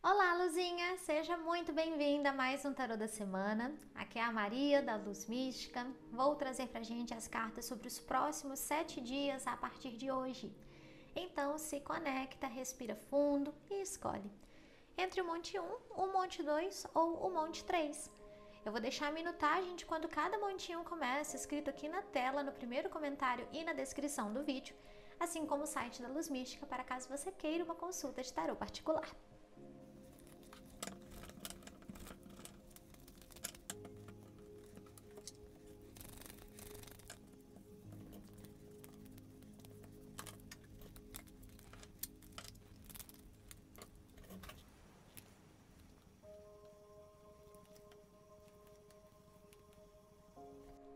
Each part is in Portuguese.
Olá, Luzinha! Seja muito bem-vinda a mais um Tarô da Semana. Aqui é a Maria, da Luz Mística. Vou trazer pra gente as cartas sobre os próximos 7 dias a partir de hoje. Então, se conecta, respira fundo e escolhe entre o Monte 1, o Monte 2 ou o Monte 3. Eu vou deixar a minutagem de quando cada montinho começa, escrito aqui na tela, no primeiro comentário e na descrição do vídeo, assim como o site da Luz Mística, para caso você queira uma consulta de tarô particular.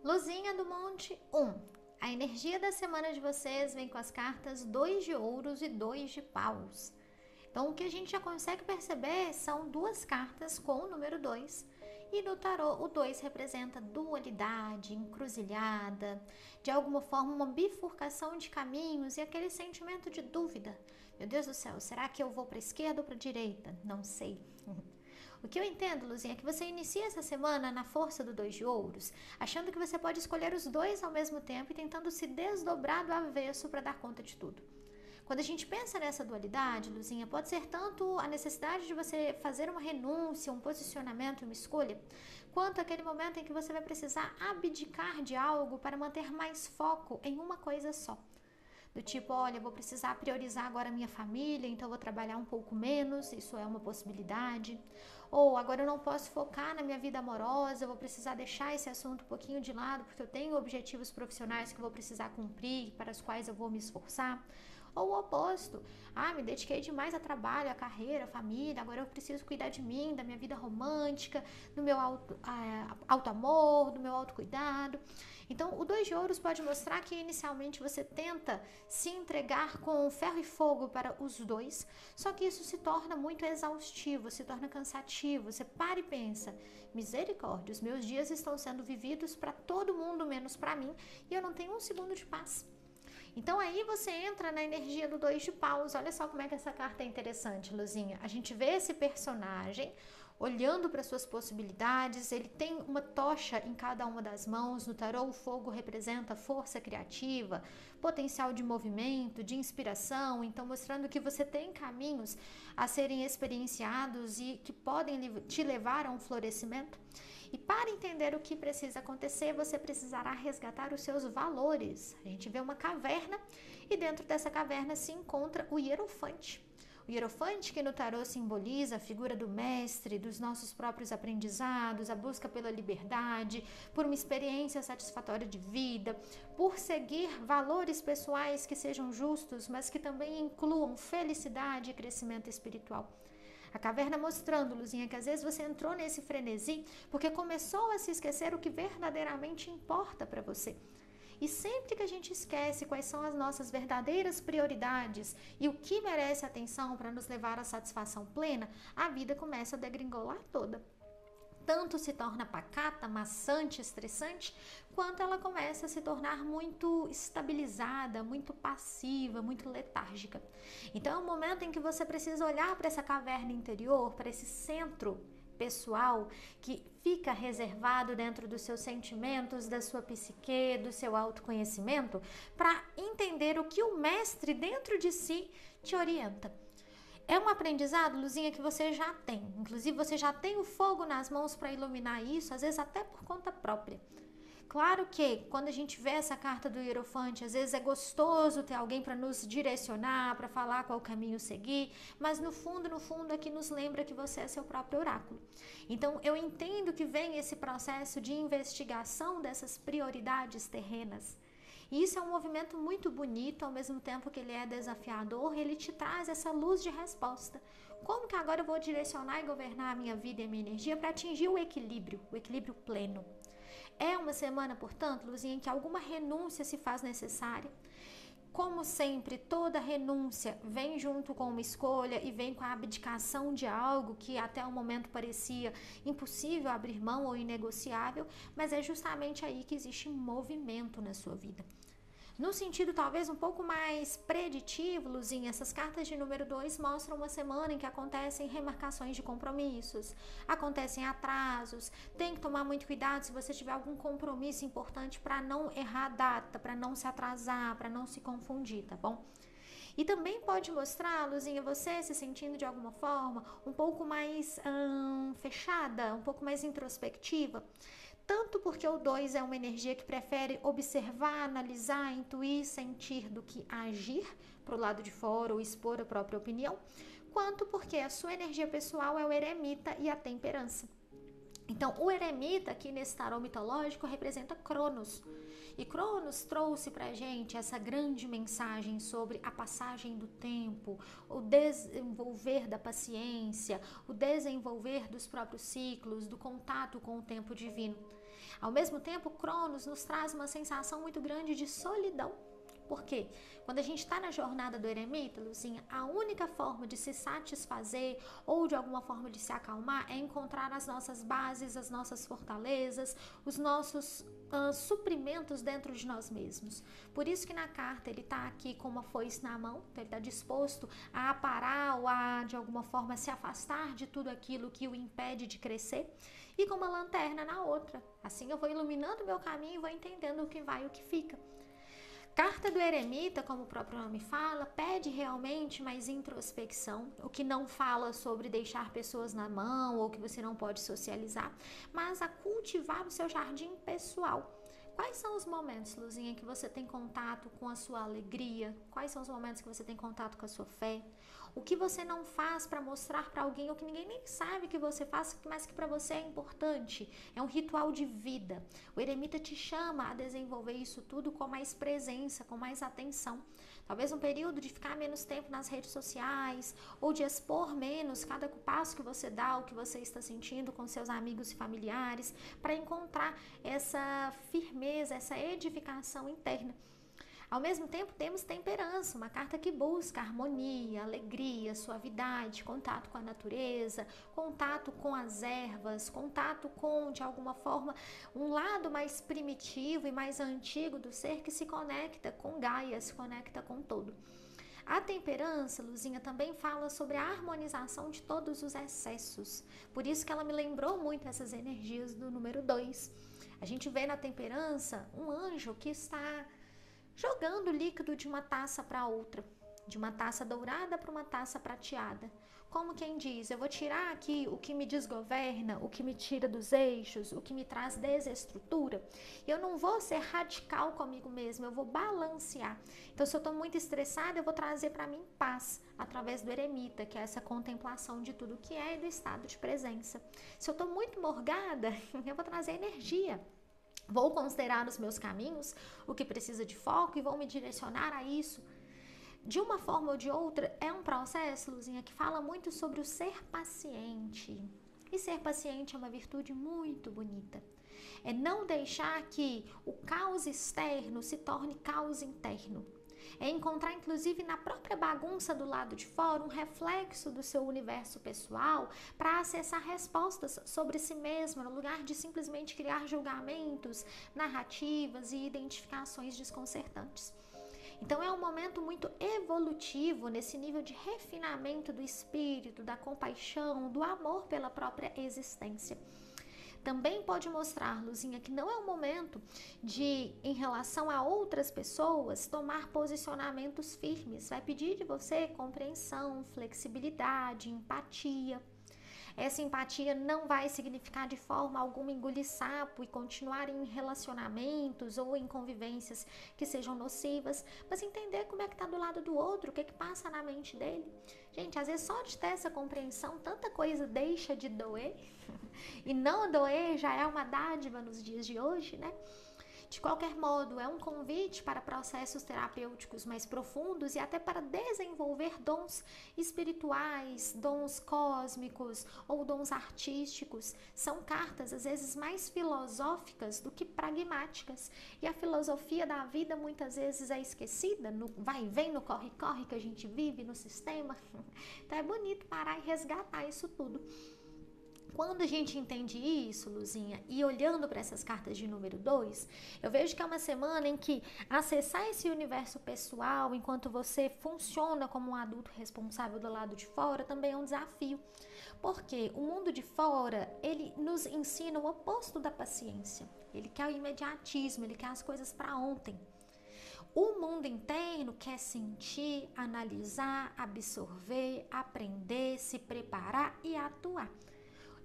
Luzinha do Monte 1. A energia da semana de vocês vem com as cartas 2 de ouros e 2 de paus. Então, o que a gente já consegue perceber são duas cartas com o número 2. E no tarô, o 2 representa dualidade, encruzilhada, de alguma forma uma bifurcação de caminhos e aquele sentimento de dúvida. Meu Deus do céu, será que eu vou para a esquerda ou para a direita? Não sei. O que eu entendo, Luzinha, é que você inicia essa semana na força do 2 de ouros, achando que você pode escolher os dois ao mesmo tempo e tentando se desdobrar do avesso para dar conta de tudo. Quando a gente pensa nessa dualidade, Luzinha, pode ser tanto a necessidade de você fazer uma renúncia, um posicionamento, uma escolha, quanto aquele momento em que você vai precisar abdicar de algo para manter mais foco em uma coisa só. Do tipo, olha, vou precisar priorizar agora a minha família, então vou trabalhar um pouco menos, isso é uma possibilidade. Ou agora eu não posso focar na minha vida amorosa, eu vou precisar deixar esse assunto um pouquinho de lado, porque eu tenho objetivos profissionais que eu vou precisar cumprir, para os quais eu vou me esforçar. Ou o oposto, me dediquei demais a trabalho, a carreira, a família, agora eu preciso cuidar de mim, da minha vida romântica, do meu auto amor, do meu autocuidado. Então, o 2 de ouros pode mostrar que inicialmente você tenta se entregar com ferro e fogo para os dois, só que isso se torna muito exaustivo, se torna cansativo. Você para e pensa, misericórdia, os meus dias estão sendo vividos para todo mundo menos para mim e eu não tenho um segundo de paz. Então aí você entra na energia do 2 de paus. Olha só como é que essa carta é interessante, Luzinha. A gente vê esse personagem olhando para suas possibilidades, ele tem uma tocha em cada uma das mãos. No tarô, o fogo representa força criativa, potencial de movimento, de inspiração, então mostrando que você tem caminhos a serem experienciados e que podem te levar a um florescimento. E para entender o que precisa acontecer, você precisará resgatar os seus valores. A gente vê uma caverna e dentro dessa caverna se encontra o Hierofante. O Hierofante, que no tarô simboliza a figura do mestre, dos nossos próprios aprendizados, a busca pela liberdade, por uma experiência satisfatória de vida, por seguir valores pessoais que sejam justos, mas que também incluam felicidade e crescimento espiritual. A caverna mostrando, Luzinha, que às vezes você entrou nesse frenesi porque começou a se esquecer o que verdadeiramente importa para você. E sempre que a gente esquece quais são as nossas verdadeiras prioridades e o que merece atenção para nos levar à satisfação plena, a vida começa a degringolar toda. Tanto se torna pacata, maçante, estressante, quanto ela começa a se tornar muito estabilizada, muito passiva, muito letárgica. Então é um momento em que você precisa olhar para essa caverna interior, para esse centro pessoal que fica reservado dentro dos seus sentimentos, da sua psique, do seu autoconhecimento, para entender o que o mestre dentro de si te orienta. É um aprendizado, Luzinha, que você já tem. Inclusive, você já tem o fogo nas mãos para iluminar isso, às vezes até por conta própria. Claro que quando a gente vê essa carta do Hierofante, às vezes é gostoso ter alguém para nos direcionar, para falar qual caminho seguir, mas no fundo aqui nos lembra que você é seu próprio oráculo. Então eu entendo que vem esse processo de investigação dessas prioridades terrenas. E isso é um movimento muito bonito, ao mesmo tempo que ele é desafiador, ele te traz essa luz de resposta. Como que agora eu vou direcionar e governar a minha vida e a minha energia para atingir o equilíbrio pleno? É uma semana, portanto, Luzinha, em que alguma renúncia se faz necessária. Como sempre, toda renúncia vem junto com uma escolha e vem com a abdicação de algo que até o momento parecia impossível abrir mão ou inegociável, mas é justamente aí que existe movimento na sua vida. No sentido talvez um pouco mais preditivo, Luzinha, essas cartas de número 2 mostram uma semana em que acontecem remarcações de compromissos, acontecem atrasos, tem que tomar muito cuidado se você tiver algum compromisso importante para não errar a data, para não se atrasar, para não se confundir, tá bom? E também pode mostrar, Luzinha, você se sentindo de alguma forma um pouco mais fechada, um pouco mais introspectiva. Tanto porque o 2 é uma energia que prefere observar, analisar, intuir, sentir do que agir para o lado de fora ou expor a própria opinião, quanto porque a sua energia pessoal é o eremita e a temperança. Então, o eremita aqui nesse tarô mitológico representa Cronos. E Cronos trouxe pra gente essa grande mensagem sobre a passagem do tempo, o desenvolver da paciência, o desenvolver dos próprios ciclos, do contato com o tempo divino. Ao mesmo tempo, Cronos nos traz uma sensação muito grande de solidão. Por quê? Quando a gente está na jornada do eremita, Luzinha, a única forma de se satisfazer ou de alguma forma de se acalmar é encontrar as nossas bases, as nossas fortalezas, os nossos suprimentos dentro de nós mesmos. Por isso que na carta ele está aqui com uma foice na mão, então ele está disposto a parar ou a de alguma forma se afastar de tudo aquilo que o impede de crescer, e com uma lanterna na outra. Assim eu vou iluminando o meu caminho e vou entendendo o que vai e o que fica. Carta do eremita, como o próprio nome fala, pede realmente mais introspecção, o que não fala sobre deixar pessoas na mão ou que você não pode socializar, mas a cultivar o seu jardim pessoal. Quais são os momentos, Luzinha, que você tem contato com a sua alegria? Quais são os momentos que você tem contato com a sua fé? O que você não faz para mostrar para alguém, ou que ninguém nem sabe que você faz, mas que para você é importante? É um ritual de vida. O eremita te chama a desenvolver isso tudo com mais presença, com mais atenção. Talvez um período de ficar menos tempo nas redes sociais, ou de expor menos cada passo que você dá, o que você está sentindo com seus amigos e familiares, para encontrar essa firmeza, essa edificação interna. Ao mesmo tempo, temos temperança, uma carta que busca harmonia, alegria, suavidade, contato com a natureza, contato com as ervas, contato com, de alguma forma, um lado mais primitivo e mais antigo do ser que se conecta com Gaia, se conecta com todo. A temperança, Luzinha, também fala sobre a harmonização de todos os excessos. Por isso que ela me lembrou muito essas energias do número 2. A gente vê na temperança um anjo que está jogando líquido de uma taça para outra, de uma taça dourada para uma taça prateada. Como quem diz, eu vou tirar aqui o que me desgoverna, o que me tira dos eixos, o que me traz desestrutura. Eu não vou ser radical comigo mesma, eu vou balancear. Então, se eu estou muito estressada, eu vou trazer para mim paz, através do eremita, que é essa contemplação de tudo que é e do estado de presença. Se eu estou muito morgada, eu vou trazer energia. Vou considerar os meus caminhos, o que precisa de foco, e vou me direcionar a isso. De uma forma ou de outra, é um processo, Luzinha, que fala muito sobre o ser paciente. E ser paciente é uma virtude muito bonita. É não deixar que o caos externo se torne caos interno. É encontrar, inclusive, na própria bagunça do lado de fora, um reflexo do seu universo pessoal para acessar respostas sobre si mesma, no lugar de simplesmente criar julgamentos, narrativas e identificações desconcertantes. Então é um momento muito evolutivo nesse nível de refinamento do espírito, da compaixão, do amor pela própria existência. Também pode mostrar, Luzinha, que não é um momento de, em relação a outras pessoas, tomar posicionamentos firmes. Vai pedir de você compreensão, flexibilidade, empatia. Essa empatia não vai significar de forma alguma engolir sapo e continuar em relacionamentos ou em convivências que sejam nocivas, mas entender como é que está do lado do outro, o que passa na mente dele. Gente, às vezes só de ter essa compreensão, tanta coisa deixa de doer. E não doer já é uma dádiva nos dias de hoje, né? De qualquer modo, é um convite para processos terapêuticos mais profundos e até para desenvolver dons espirituais, dons cósmicos ou dons artísticos. São cartas, às vezes, mais filosóficas do que pragmáticas. E a filosofia da vida, muitas vezes, é esquecida, no vai e vem, no corre-corre que a gente vive no sistema. Então, é bonito parar e resgatar isso tudo. Quando a gente entende isso, Luzinha, e olhando para essas cartas de número 2, eu vejo que é uma semana em que acessar esse universo pessoal, enquanto você funciona como um adulto responsável do lado de fora, também é um desafio. Porque o mundo de fora, ele nos ensina o oposto da paciência. Ele quer o imediatismo, ele quer as coisas para ontem. O mundo interno quer sentir, analisar, absorver, aprender, se preparar e atuar.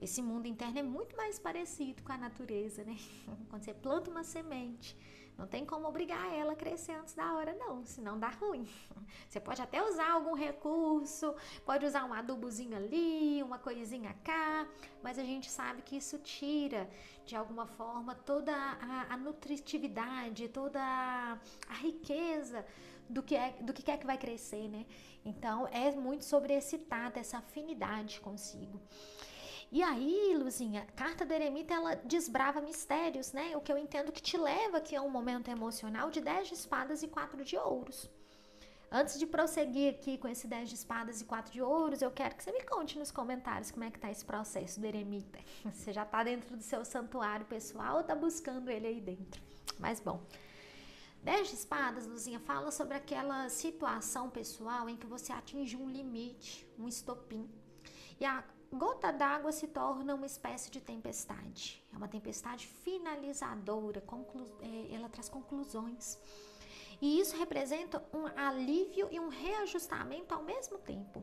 Esse mundo interno é muito mais parecido com a natureza, né? Quando você planta uma semente, não tem como obrigar ela a crescer antes da hora, não, senão dá ruim. Você pode até usar algum recurso, pode usar um adubozinho ali, uma coisinha cá, mas a gente sabe que isso tira, de alguma forma, toda a nutritividade, toda a riqueza do que quer que vai crescer, né? Então, é muito sobre esse tato, essa afinidade consigo. E aí, Luzinha, a carta do eremita, ela desbrava mistérios, né? O que eu entendo que te leva aqui a um momento emocional de 10 de espadas e 4 de ouros. Antes de prosseguir aqui com esse 10 de espadas e 4 de ouros, eu quero que você me conte nos comentários como é que tá esse processo do eremita. Você já tá dentro do seu santuário pessoal ou tá buscando ele aí dentro? Mas bom, 10 de espadas, Luzinha, fala sobre aquela situação pessoal em que você atinge um limite, um estopim. E a gota d'água se torna uma espécie de tempestade. É uma tempestade finalizadora, ela traz conclusões. E isso representa um alívio e um reajustamento ao mesmo tempo.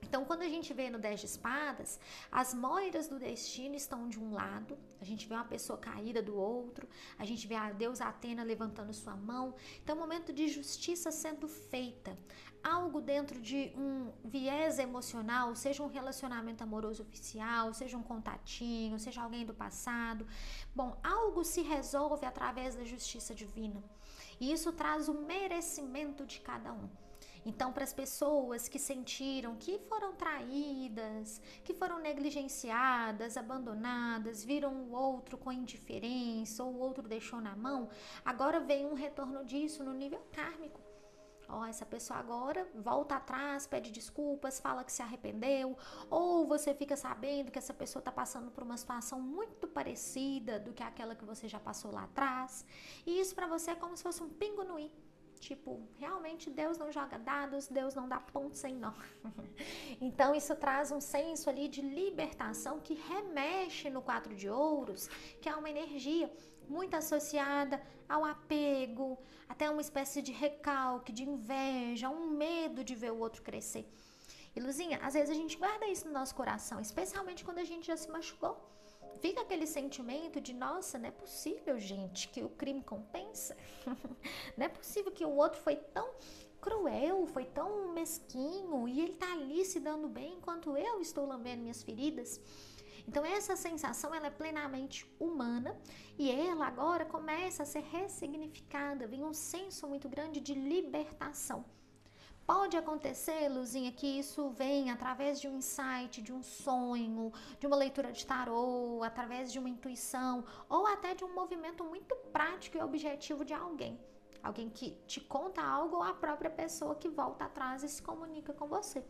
Então, quando a gente vê no 10 de espadas, as moiras do destino estão de um lado, a gente vê uma pessoa caída do outro, a gente vê a deusa Atena levantando sua mão. Então, é um momento de justiça sendo feita. Algo dentro de um viés emocional, seja um relacionamento amoroso oficial, seja um contatinho, seja alguém do passado. Bom, algo se resolve através da justiça divina. E isso traz o merecimento de cada um. Então, para as pessoas que sentiram que foram traídas, que foram negligenciadas, abandonadas, viram o outro com indiferença ou o outro deixou na mão, agora vem um retorno disso no nível kármico. Essa pessoa agora volta atrás, pede desculpas, fala que se arrependeu, ou você fica sabendo que essa pessoa está passando por uma situação muito parecida do que aquela que você já passou lá atrás. E isso para você é como se fosse um pingo no i. Tipo, realmente Deus não joga dados, Deus não dá ponto sem nó. Então isso traz um senso ali de libertação que remexe no 4 de ouros, que é uma energia muito associada ao apego, até uma espécie de recalque, de inveja, um medo de ver o outro crescer. E Luzinha, às vezes a gente guarda isso no nosso coração, especialmente quando a gente já se machucou. Fica aquele sentimento de, nossa, não é possível, gente, que o crime compensa. Não é possível que o outro foi tão cruel, foi tão mesquinho e ele tá ali se dando bem enquanto eu estou lambendo minhas feridas. Então essa sensação, ela é plenamente humana e ela agora começa a ser ressignificada, vem um senso muito grande de libertação. Pode acontecer, Luzinha, que isso venha através de um insight, de um sonho, de uma leitura de tarô, através de uma intuição ou até de um movimento muito prático e objetivo de alguém. Alguém que te conta algo ou a própria pessoa que volta atrás e se comunica com você.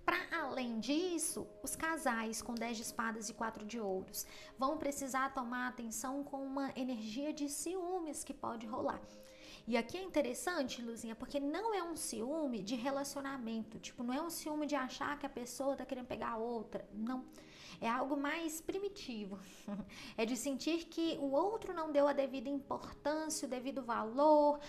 Para além disso, os casais com 10 de espadas e 4 de ouros vão precisar tomar atenção com uma energia de ciúmes que pode rolar. E aqui é interessante, Luzinha, porque não é um ciúme de relacionamento, tipo, não é um ciúme de achar que a pessoa tá querendo pegar a outra, não. É algo mais primitivo, é de sentir que o outro não deu a devida importância, o devido valor,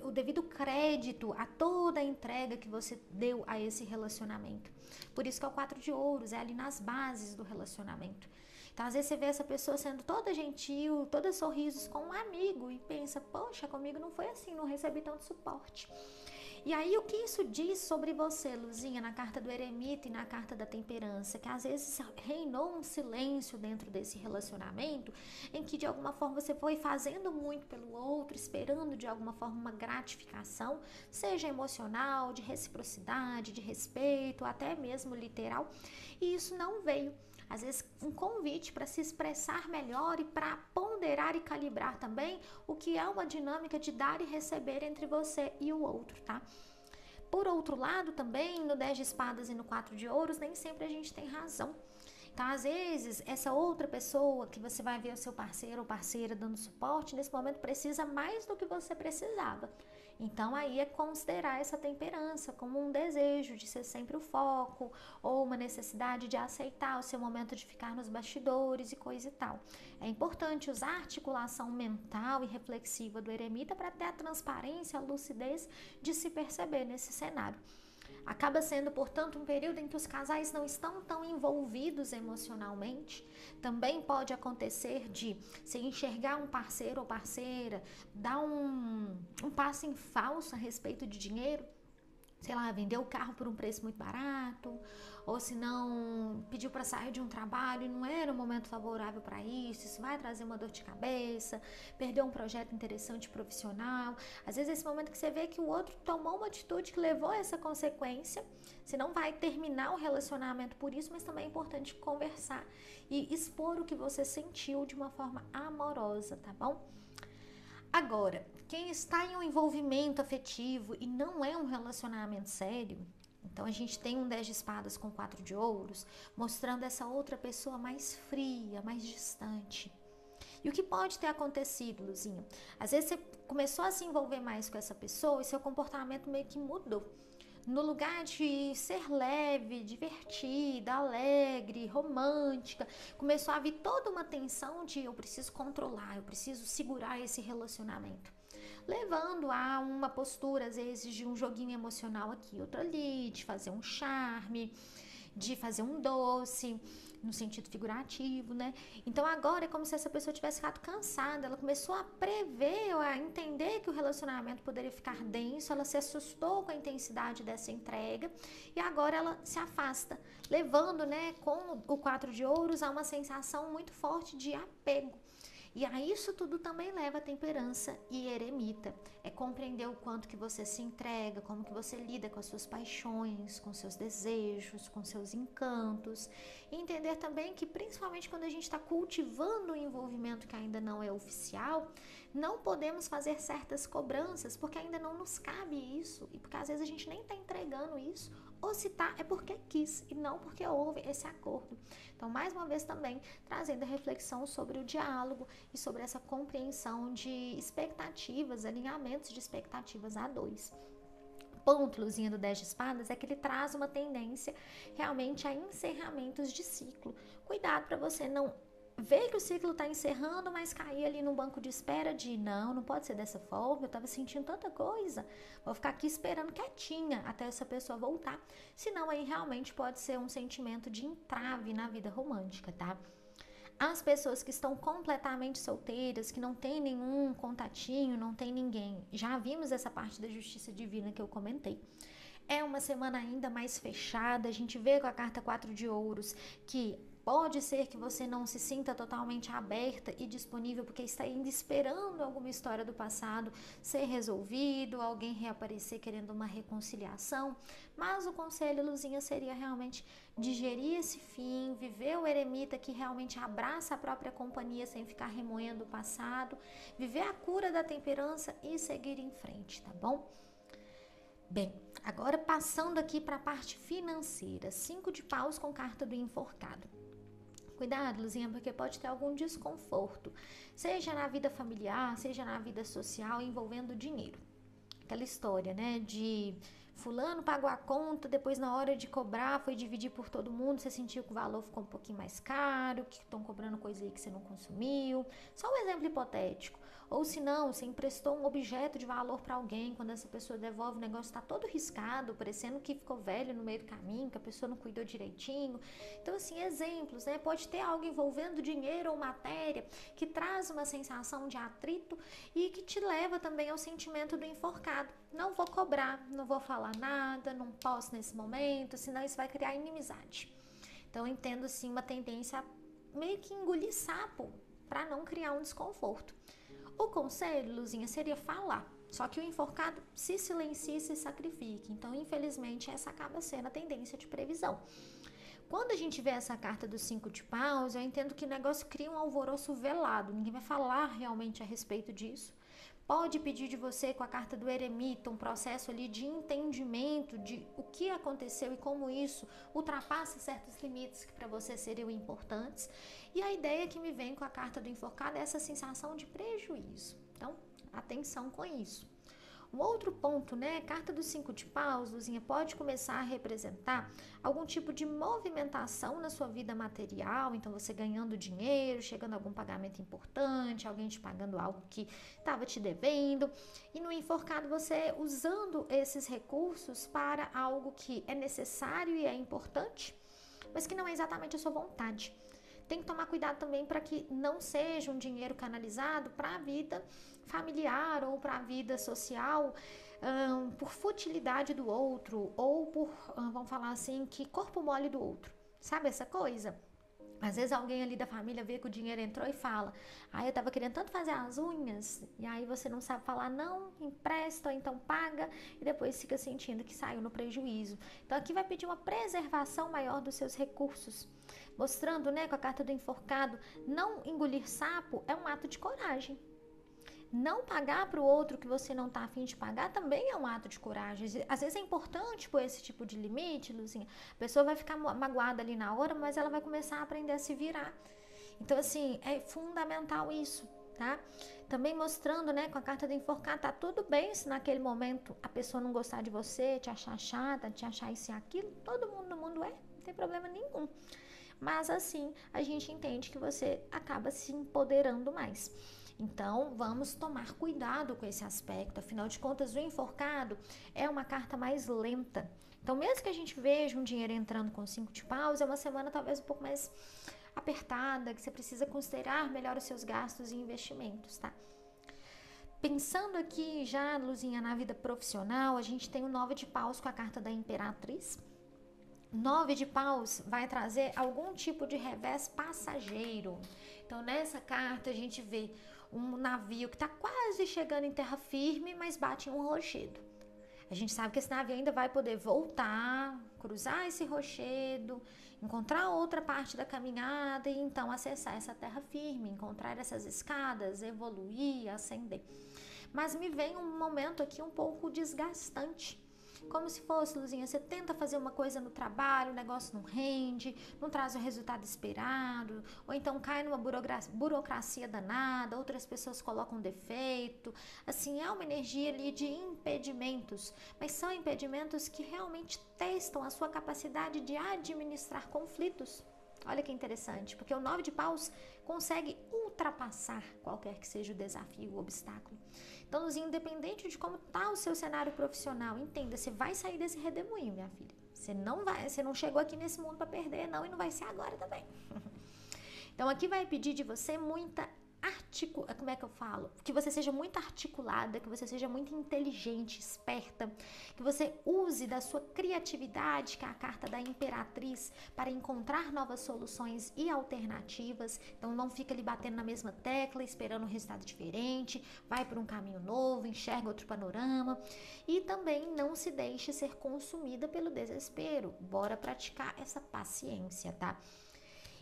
o devido crédito a toda a entrega que você deu a esse relacionamento. Por isso que é o 4 de ouros, é ali nas bases do relacionamento. Então, às vezes você vê essa pessoa sendo toda gentil, toda sorrisos com um amigo e pensa, poxa, comigo não foi assim, não recebi tanto suporte. E aí, o que isso diz sobre você, Luzinha, na carta do eremita e na carta da temperança? Que às vezes reinou um silêncio dentro desse relacionamento, em que de alguma forma você foi fazendo muito pelo outro, esperando de alguma forma uma gratificação, seja emocional, de reciprocidade, de respeito, até mesmo literal, e isso não veio. Às vezes um convite para se expressar melhor e para ponderar e calibrar também o que é uma dinâmica de dar e receber entre você e o outro, tá? Por outro lado, também, no 10 de espadas e no 4 de ouros, nem sempre a gente tem razão. Então, às vezes, essa outra pessoa que você vai ver o seu parceiro ou parceira dando suporte, nesse momento precisa mais do que você precisava. Então, aí é considerar essa temperança como um desejo de ser sempre o foco, ou uma necessidade de aceitar o seu momento de ficar nos bastidores e coisa e tal. É importante usar a articulação mental e reflexiva do eremita para ter a transparência, a lucidez de se perceber nesse cenário. Acaba sendo, portanto, um período em que os casais não estão tão envolvidos emocionalmente. Também pode acontecer de se enxergar um parceiro ou parceira, dar um passo em falso a respeito de dinheiro, sei lá, vender o carro por um preço muito barato, ou se não pediu para sair de um trabalho e não era um momento favorável para isso vai trazer uma dor de cabeça, perdeu um projeto interessante profissional. Às vezes esse momento que você vê que o outro tomou uma atitude que levou a essa consequência, você não vai terminar o relacionamento por isso, mas também é importante conversar e expor o que você sentiu de uma forma amorosa, tá bom? Agora, quem está em um envolvimento afetivo e não é um relacionamento sério, então a gente tem um 10 de espadas com 4 de ouros, mostrando essa outra pessoa mais fria, mais distante. E o que pode ter acontecido, Luzinha? Às vezes você começou a se envolver mais com essa pessoa e seu comportamento meio que mudou. No lugar de ser leve, divertida, alegre, romântica, começou a vir toda uma tensão de eu preciso controlar, eu preciso segurar esse relacionamento. Levando a uma postura, às vezes, de um joguinho emocional aqui, outro ali, de fazer um charme, de fazer um doce, no sentido figurativo, né? Então agora é como se essa pessoa tivesse ficado cansada, ela começou a prever, a entender que o relacionamento poderia ficar denso, ela se assustou com a intensidade dessa entrega e agora ela se afasta, levando, né, com o 4 de ouros a uma sensação muito forte de apego. E a isso tudo também leva a temperança e eremita. É compreender o quanto que você se entrega, como que você lida com as suas paixões, com seus desejos, com seus encantos. E entender também que, principalmente quando a gente está cultivando um envolvimento que ainda não é oficial, não podemos fazer certas cobranças, porque ainda não nos cabe isso. E porque às vezes a gente nem está entregando isso. Ou se tá, é porque quis e não porque houve esse acordo. Então, mais uma vez também, trazendo a reflexão sobre o diálogo e sobre essa compreensão de expectativas, alinhamentos de expectativas a dois. Ponto, Luzinha, do 10 de espadas é que ele traz uma tendência realmente a encerramentos de ciclo. Cuidado para você não ver que o ciclo está encerrando, mas cair ali no banco de espera de não pode ser dessa forma, eu estava sentindo tanta coisa, vou ficar aqui esperando quietinha até essa pessoa voltar, senão aí realmente pode ser um sentimento de entrave na vida romântica, tá? As pessoas que estão completamente solteiras, que não tem nenhum contatinho, não tem ninguém, já vimos essa parte da justiça divina que eu comentei. É uma semana ainda mais fechada, a gente vê com a carta 4 de ouros que pode ser que você não se sinta totalmente aberta e disponível porque está ainda esperando alguma história do passado ser resolvido, alguém reaparecer querendo uma reconciliação, mas o conselho, Luzinha, seria realmente digerir esse fim, viver o eremita que realmente abraça a própria companhia sem ficar remoendo o passado, viver a cura da temperança e seguir em frente, tá bom? Bem, agora passando aqui para a parte financeira, 5 de paus com carta do enforcado. Cuidado, Luzinha, porque pode ter algum desconforto, seja na vida familiar, seja na vida social, envolvendo dinheiro. Aquela história, né, de fulano pagou a conta, depois na hora de cobrar foi dividir por todo mundo, você sentiu que o valor ficou um pouquinho mais caro, que estão cobrando coisa aí que você não consumiu. Só um exemplo hipotético. Ou se não, você emprestou um objeto de valor para alguém, quando essa pessoa devolve, o negócio está todo riscado, parecendo que ficou velho no meio do caminho, que a pessoa não cuidou direitinho. Então, assim, exemplos, né? Pode ter algo envolvendo dinheiro ou matéria que traz uma sensação de atrito e que te leva também ao sentimento do enforcado. Não vou cobrar, não vou falar nada, não posso nesse momento, senão isso vai criar inimizade. Então, eu entendo, assim, uma tendência a meio que engolir sapo para não criar um desconforto. O conselho, Luzinha, seria falar, só que o enforcado se silencia e se sacrifica. Então, infelizmente, essa acaba sendo a tendência de previsão. Quando a gente vê essa carta dos 5 de paus, eu entendo que o negócio cria um alvoroço velado, ninguém vai falar realmente a respeito disso. Pode pedir de você com a carta do eremita um processo ali de entendimento de o que aconteceu e como isso ultrapassa certos limites que para você seriam importantes. E a ideia que me vem com a carta do enforcado é essa sensação de prejuízo. Então, atenção com isso. Um outro ponto, né? Carta dos 5 de paus, Luzinha, pode começar a representar algum tipo de movimentação na sua vida material, então você ganhando dinheiro, chegando a algum pagamento importante, alguém te pagando algo que estava te devendo, e no enforcado você usando esses recursos para algo que é necessário e é importante, mas que não é exatamente a sua vontade. Tem que tomar cuidado também para que não seja um dinheiro canalizado para a vida familiar ou para a vida social, por futilidade do outro ou por, vamos falar assim, que corpo mole do outro. Sabe essa coisa? Às vezes alguém ali da família vê que o dinheiro entrou e fala: ah, eu tava querendo tanto fazer as unhas, e aí você não sabe falar não, empresta ou então paga, e depois fica sentindo que saiu no prejuízo. Então aqui vai pedir uma preservação maior dos seus recursos, mostrando, né, com a carta do enforcado, não engolir sapo é um ato de coragem. Não pagar para o outro que você não está afim de pagar também é um ato de coragem. Às vezes é importante pôr esse tipo de limite, Luzinha. A pessoa vai ficar magoada ali na hora, mas ela vai começar a aprender a se virar. Então, assim, é fundamental isso, tá? Também mostrando, né, com a carta do enforcado, tá tudo bem se naquele momento a pessoa não gostar de você, te achar chata, te achar isso e aquilo. Todo mundo no mundo não tem problema nenhum. Mas, assim, a gente entende que você acaba se empoderando mais. Então, vamos tomar cuidado com esse aspecto. Afinal de contas, o enforcado é uma carta mais lenta. Então, mesmo que a gente veja um dinheiro entrando com 5 de paus, é uma semana talvez um pouco mais apertada, que você precisa considerar melhor os seus gastos e investimentos, tá? Pensando aqui já, Luzinha, na vida profissional, a gente tem o 9 de paus com a carta da Imperatriz. 9 de paus vai trazer algum tipo de revés passageiro. Então, nessa carta, a gente vê um navio que está quase chegando em terra firme, mas bate em um rochedo. A gente sabe que esse navio ainda vai poder voltar, cruzar esse rochedo, encontrar outra parte da caminhada e então acessar essa terra firme, encontrar essas escadas, evoluir, ascender. Mas me vem um momento aqui um pouco desgastante. Como se fosse, Luzinha, você tenta fazer uma coisa no trabalho, o negócio não rende, não traz o resultado esperado, ou então cai numa burocracia danada, outras pessoas colocam defeito. Assim, é uma energia ali de impedimentos, mas são impedimentos que realmente testam a sua capacidade de administrar conflitos. Olha que interessante, porque o 9 de paus consegue ultrapassar qualquer que seja o desafio, o obstáculo. Então, Luzinha, independente de como está o seu cenário profissional, entenda, você vai sair desse redemoinho, minha filha. Você não chegou aqui nesse mundo para perder, não, e não vai ser agora também. Então, aqui vai pedir de você muita como é que eu falo? Que você seja muito articulada, que você seja muito inteligente, esperta, que você use da sua criatividade, que é a carta da Imperatriz, para encontrar novas soluções e alternativas. Então não fica ali batendo na mesma tecla, esperando um resultado diferente, vai por um caminho novo, enxerga outro panorama e também não se deixe ser consumida pelo desespero. Bora praticar essa paciência, tá?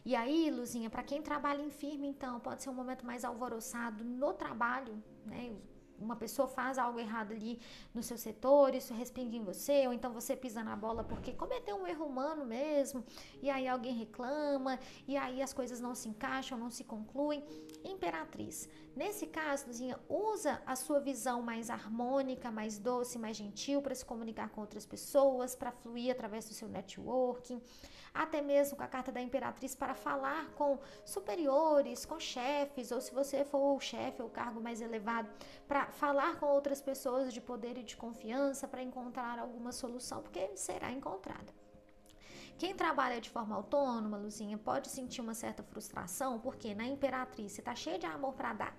E aí, Luzinha, para quem trabalha em firma, então, pode ser um momento mais alvoroçado no trabalho, né? Uma pessoa faz algo errado ali no seu setor, isso respinga em você, ou então você pisa na bola porque cometeu um erro humano mesmo, e aí alguém reclama, e aí as coisas não se encaixam, não se concluem. Imperatriz, nesse caso, Luzinha, usa a sua visão mais harmônica, mais doce, mais gentil para se comunicar com outras pessoas, para fluir através do seu networking, até mesmo com a carta da Imperatriz para falar com superiores, com chefes, ou se você for o chefe ou o cargo mais elevado, para falar com outras pessoas de poder e de confiança para encontrar alguma solução, porque será encontrada. Quem trabalha de forma autônoma, Luzinha, pode sentir uma certa frustração, porque na Imperatriz você tá cheia de amor para dar,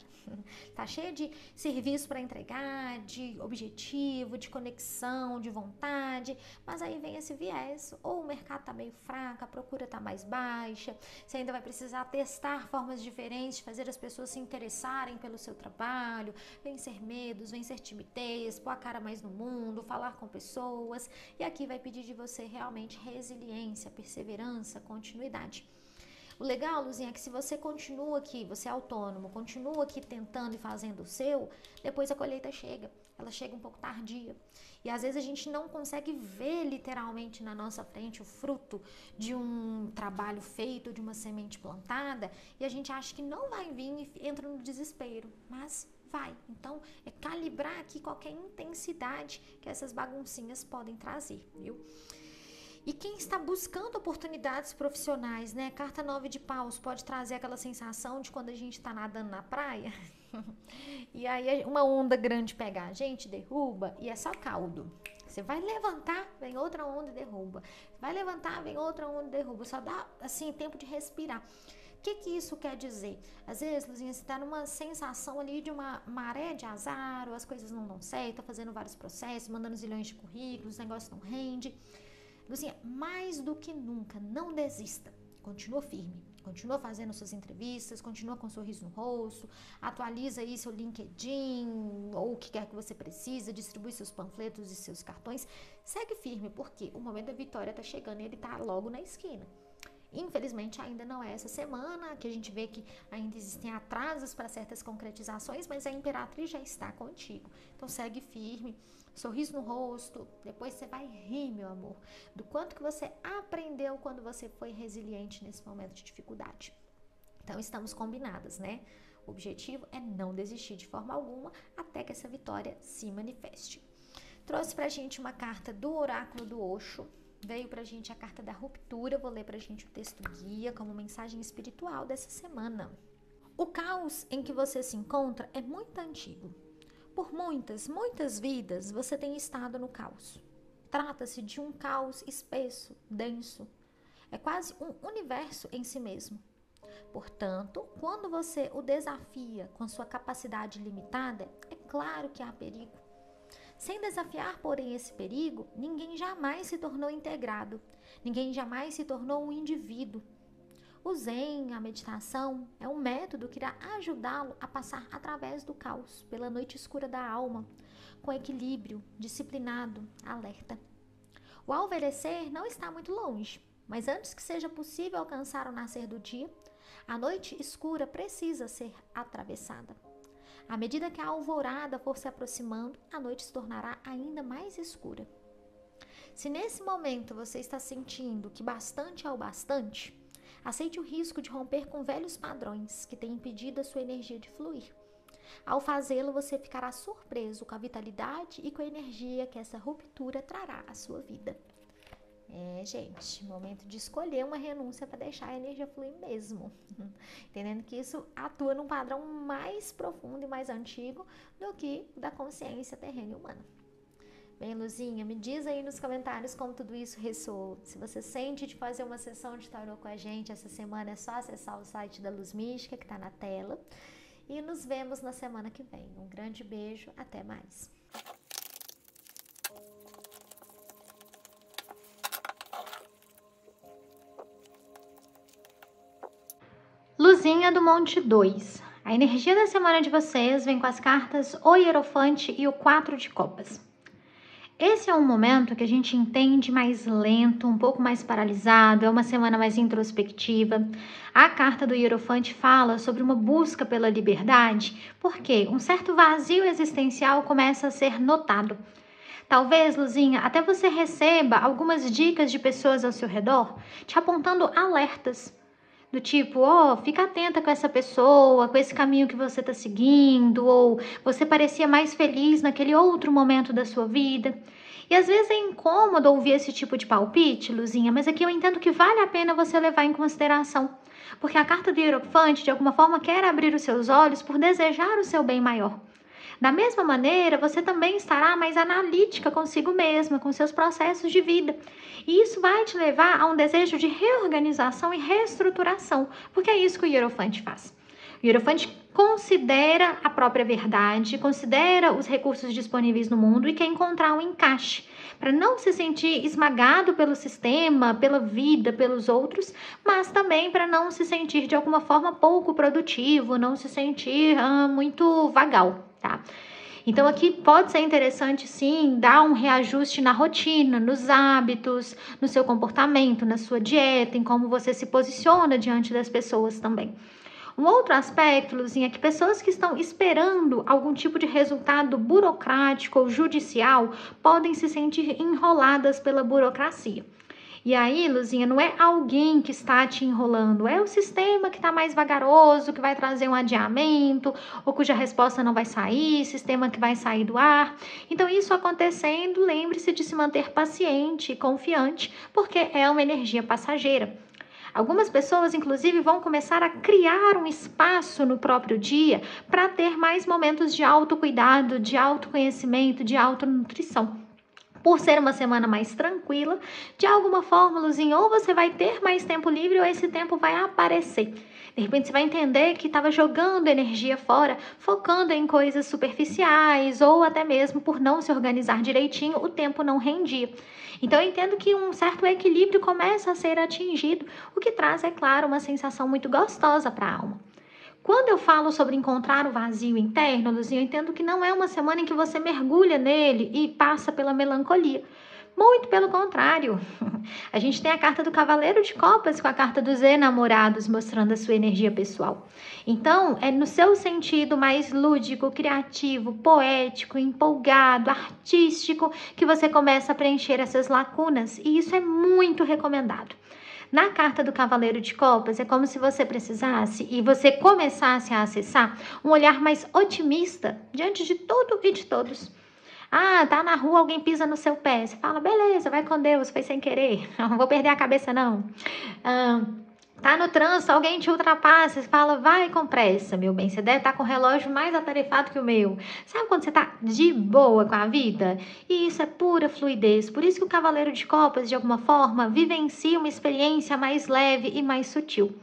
tá cheia de serviço para entregar, de objetivo, de conexão, de vontade, mas aí vem esse viés, ou o mercado tá meio fraco, a procura tá mais baixa, você ainda vai precisar testar formas diferentes de fazer as pessoas se interessarem pelo seu trabalho, vencer medos, vencer timidez, pôr a cara mais no mundo, falar com pessoas, e aqui vai pedir de você realmente resiliência, perseverança, continuidade. O legal, Luzinha, é que se você continua aqui, você é autônomo, continua aqui tentando e fazendo o seu, depois a colheita chega. Ela chega um pouco tardia. E às vezes a gente não consegue ver literalmente na nossa frente o fruto de um trabalho feito, de uma semente plantada, e a gente acha que não vai vir e entra no desespero. Mas vai. Então, é calibrar aqui qualquer intensidade que essas baguncinhas podem trazer, viu? E quem está buscando oportunidades profissionais, né? Carta 9 de paus pode trazer aquela sensação de quando a gente está nadando na praia e aí uma onda grande pega a gente, derruba e é só caldo. Você vai levantar, vem outra onda e derruba. Vai levantar, vem outra onda e derruba. Só dá, assim, tempo de respirar. O que isso quer dizer? Às vezes, Luzinha, você está numa sensação ali de uma maré de azar, ou as coisas não dão certo, tá fazendo vários processos, mandando zilhões de currículos, o negócio não rende. Luzinha, mais do que nunca, não desista. Continua firme, continua fazendo suas entrevistas, continua com um sorriso no rosto, atualiza aí seu LinkedIn ou o que quer que você precisa, distribui seus panfletos e seus cartões. Segue firme, porque o momento da vitória está chegando e ele está logo na esquina. Infelizmente ainda não é essa semana, que a gente vê que ainda existem atrasos para certas concretizações, mas a Imperatriz já está contigo. Então segue firme, sorriso no rosto, depois você vai rir, meu amor, do quanto que você aprendeu quando você foi resiliente nesse momento de dificuldade. Então estamos combinadas, né? O objetivo é não desistir de forma alguma até que essa vitória se manifeste. Trouxe pra gente uma carta do Oráculo do Osho. Veio pra gente a carta da ruptura, vou ler pra gente o texto guia como mensagem espiritual dessa semana. O caos em que você se encontra é muito antigo. Por muitas vidas você tem estado no caos. Trata-se de um caos espesso, denso. É quase um universo em si mesmo. Portanto, quando você o desafia com sua capacidade limitada, é claro que há perigo. Sem desafiar, porém, esse perigo, ninguém jamais se tornou integrado, ninguém jamais se tornou um indivíduo. O Zen, a meditação, é um método que irá ajudá-lo a passar através do caos, pela noite escura da alma, com equilíbrio, disciplinado, alerta. O alvorecer não está muito longe, mas antes que seja possível alcançar o nascer do dia, a noite escura precisa ser atravessada. À medida que a alvorada for se aproximando, a noite se tornará ainda mais escura. Se nesse momento você está sentindo que bastante é o bastante, aceite o risco de romper com velhos padrões que têm impedido a sua energia de fluir. Ao fazê-lo, você ficará surpreso com a vitalidade e com a energia que essa ruptura trará à sua vida. Gente, momento de escolher uma renúncia para deixar a energia fluir mesmo. Entendendo que isso atua num padrão mais profundo e mais antigo do que o da consciência terrena e humana. Bem, Luzinha, me diz aí nos comentários como tudo isso ressoou. Se você sente de fazer uma sessão de tarô com a gente essa semana, é só acessar o site da Luz Mística, que está na tela. E nos vemos na semana que vem. Um grande beijo, até mais. Luzinha do Monte 2. A energia da semana de vocês vem com as cartas O Hierofante e o 4 de Copas. Esse é um momento que a gente entende mais lento, um pouco mais paralisado, é uma semana mais introspectiva. A carta do Hierofante fala sobre uma busca pela liberdade, porque um certo vazio existencial começa a ser notado. Talvez, Luzinha, até você receba algumas dicas de pessoas ao seu redor, te apontando alertas. Do tipo, fica atenta com essa pessoa, com esse caminho que você está seguindo, ou você parecia mais feliz naquele outro momento da sua vida. E às vezes é incômodo ouvir esse tipo de palpite, Luzinha, mas aqui eu entendo que vale a pena você levar em consideração. Porque a carta do Hierofante, de alguma forma, quer abrir os seus olhos por desejar o seu bem maior. Da mesma maneira, você também estará mais analítica consigo mesma, com seus processos de vida. E isso vai te levar a um desejo de reorganização e reestruturação, porque é isso que o Hierofante faz. O Hierofante considera a própria verdade, considera os recursos disponíveis no mundo e quer encontrar um encaixe, para não se sentir esmagado pelo sistema, pela vida, pelos outros, mas também para não se sentir de alguma forma pouco produtivo, não se sentir muito vagal, tá? Então aqui pode ser interessante sim dar um reajuste na rotina, nos hábitos, no seu comportamento, na sua dieta, em como você se posiciona diante das pessoas também. Um outro aspecto, Luzinha, é que pessoas que estão esperando algum tipo de resultado burocrático ou judicial podem se sentir enroladas pela burocracia. E aí, Luzinha, não é alguém que está te enrolando, é o sistema que está mais vagaroso, que vai trazer um adiamento, ou cuja resposta não vai sair, sistema que vai sair do ar. Então, isso acontecendo, lembre-se de se manter paciente e confiante, porque é uma energia passageira. Algumas pessoas, inclusive, vão começar a criar um espaço no próprio dia para ter mais momentos de autocuidado, de autoconhecimento, de autonutrição. Por ser uma semana mais tranquila, de alguma forma, Luzinha, ou você vai ter mais tempo livre ou esse tempo vai aparecer. De repente você vai entender que estava jogando energia fora, focando em coisas superficiais ou até mesmo por não se organizar direitinho, o tempo não rendia. Então eu entendo que um certo equilíbrio começa a ser atingido, o que traz, é claro, uma sensação muito gostosa para a alma. Quando eu falo sobre encontrar o vazio interno, Luzinha, eu entendo que não é uma semana em que você mergulha nele e passa pela melancolia. Muito pelo contrário. A gente tem a carta do Cavaleiro de Copas com a carta dos enamorados, mostrando a sua energia pessoal. Então, é no seu sentido mais lúdico, criativo, poético, empolgado, artístico, que você começa a preencher essas lacunas. E isso é muito recomendado. Na carta do Cavaleiro de Copas, é como se você precisasse e você começasse a acessar um olhar mais otimista diante de tudo e de todos. Ah, tá na rua, alguém pisa no seu pé. Você fala, beleza, vai com Deus, foi sem querer. Não vou perder a cabeça, não. Tá no trânsito, alguém te ultrapassa, você fala, vai com pressa, meu bem. Você deve estar com o relógio mais atarefado que o meu. Sabe quando você tá de boa com a vida? E isso é pura fluidez. Por isso que o Cavaleiro de Copas, de alguma forma, vivencia uma experiência mais leve e mais sutil.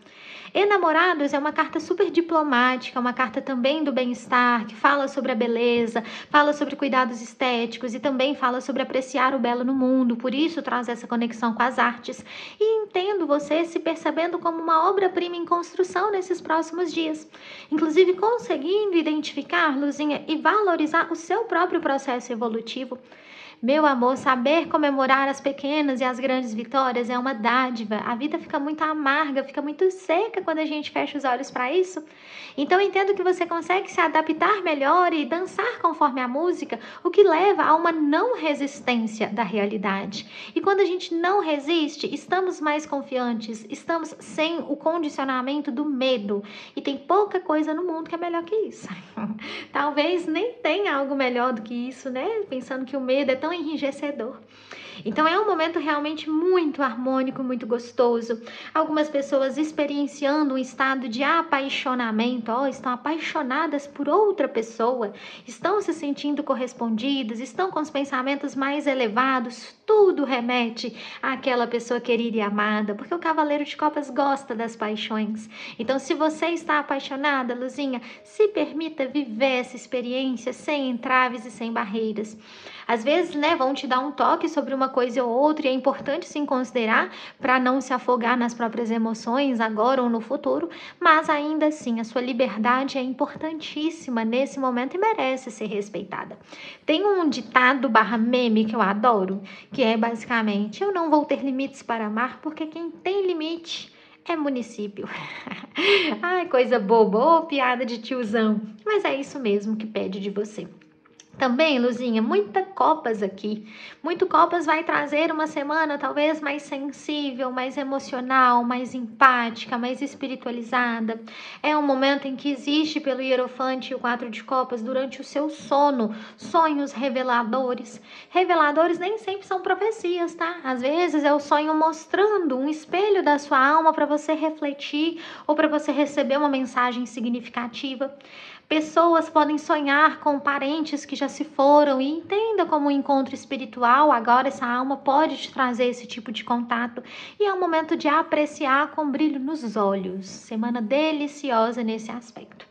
Enamorados é uma carta super diplomática, uma carta também do bem-estar, que fala sobre a beleza, fala sobre cuidados estéticos e também fala sobre apreciar o belo no mundo, por isso traz essa conexão com as artes. E entendo você se percebendo como uma obra-prima em construção nesses próximos dias. Inclusive conseguindo identificar, Luzinha, e valorizar o seu próprio processo evolutivo. Meu amor, saber comemorar as pequenas e as grandes vitórias é uma dádiva. A vida fica muito amarga, fica muito seca quando a gente fecha os olhos para isso. Então, entendo que você consegue se adaptar melhor e dançar conforme a música, o que leva a uma não resistência da realidade. E quando a gente não resiste, estamos mais confiantes, estamos sem o condicionamento do medo. E tem pouca coisa no mundo que é melhor que isso. Talvez nem tenha algo melhor do que isso, né? Pensando que o medo é tão enrijecedor. Então é um momento realmente muito harmônico, muito gostoso. Algumas pessoas experienciando um estado de apaixonamento, estão apaixonadas por outra pessoa, estão se sentindo correspondidas, estão com os pensamentos mais elevados, tudo remete àquela pessoa querida e amada, porque o Cavaleiro de Copas gosta das paixões. Então, se você está apaixonada, Luzinha, se permita viver essa experiência sem entraves e sem barreiras. Às vezes, vão te dar um toque sobre uma coisa ou outra e é importante sim considerar para não se afogar nas próprias emoções agora ou no futuro, mas ainda assim a sua liberdade é importantíssima nesse momento e merece ser respeitada. Tem um ditado /meme que eu adoro, que é basicamente, eu não vou ter limites para amar porque quem tem limite é município. Ai, coisa boba, piada de tiozão, mas é isso mesmo que pede de você. Também, Luzinha, muita Copas aqui. Muito Copas vai trazer uma semana talvez mais sensível, mais emocional, mais empática, mais espiritualizada. É um momento em que existe pelo Hierofante e o 4 de Copas durante o seu sono, sonhos reveladores. Reveladores nem sempre são profecias, tá? Às vezes é o sonho mostrando um espelho da sua alma para você refletir ou para você receber uma mensagem significativa. Pessoas podem sonhar com parentes que já se foram e entenda como um encontro espiritual, agora essa alma pode te trazer esse tipo de contato e é um momento de apreciar com brilho nos olhos. Semana deliciosa nesse aspecto.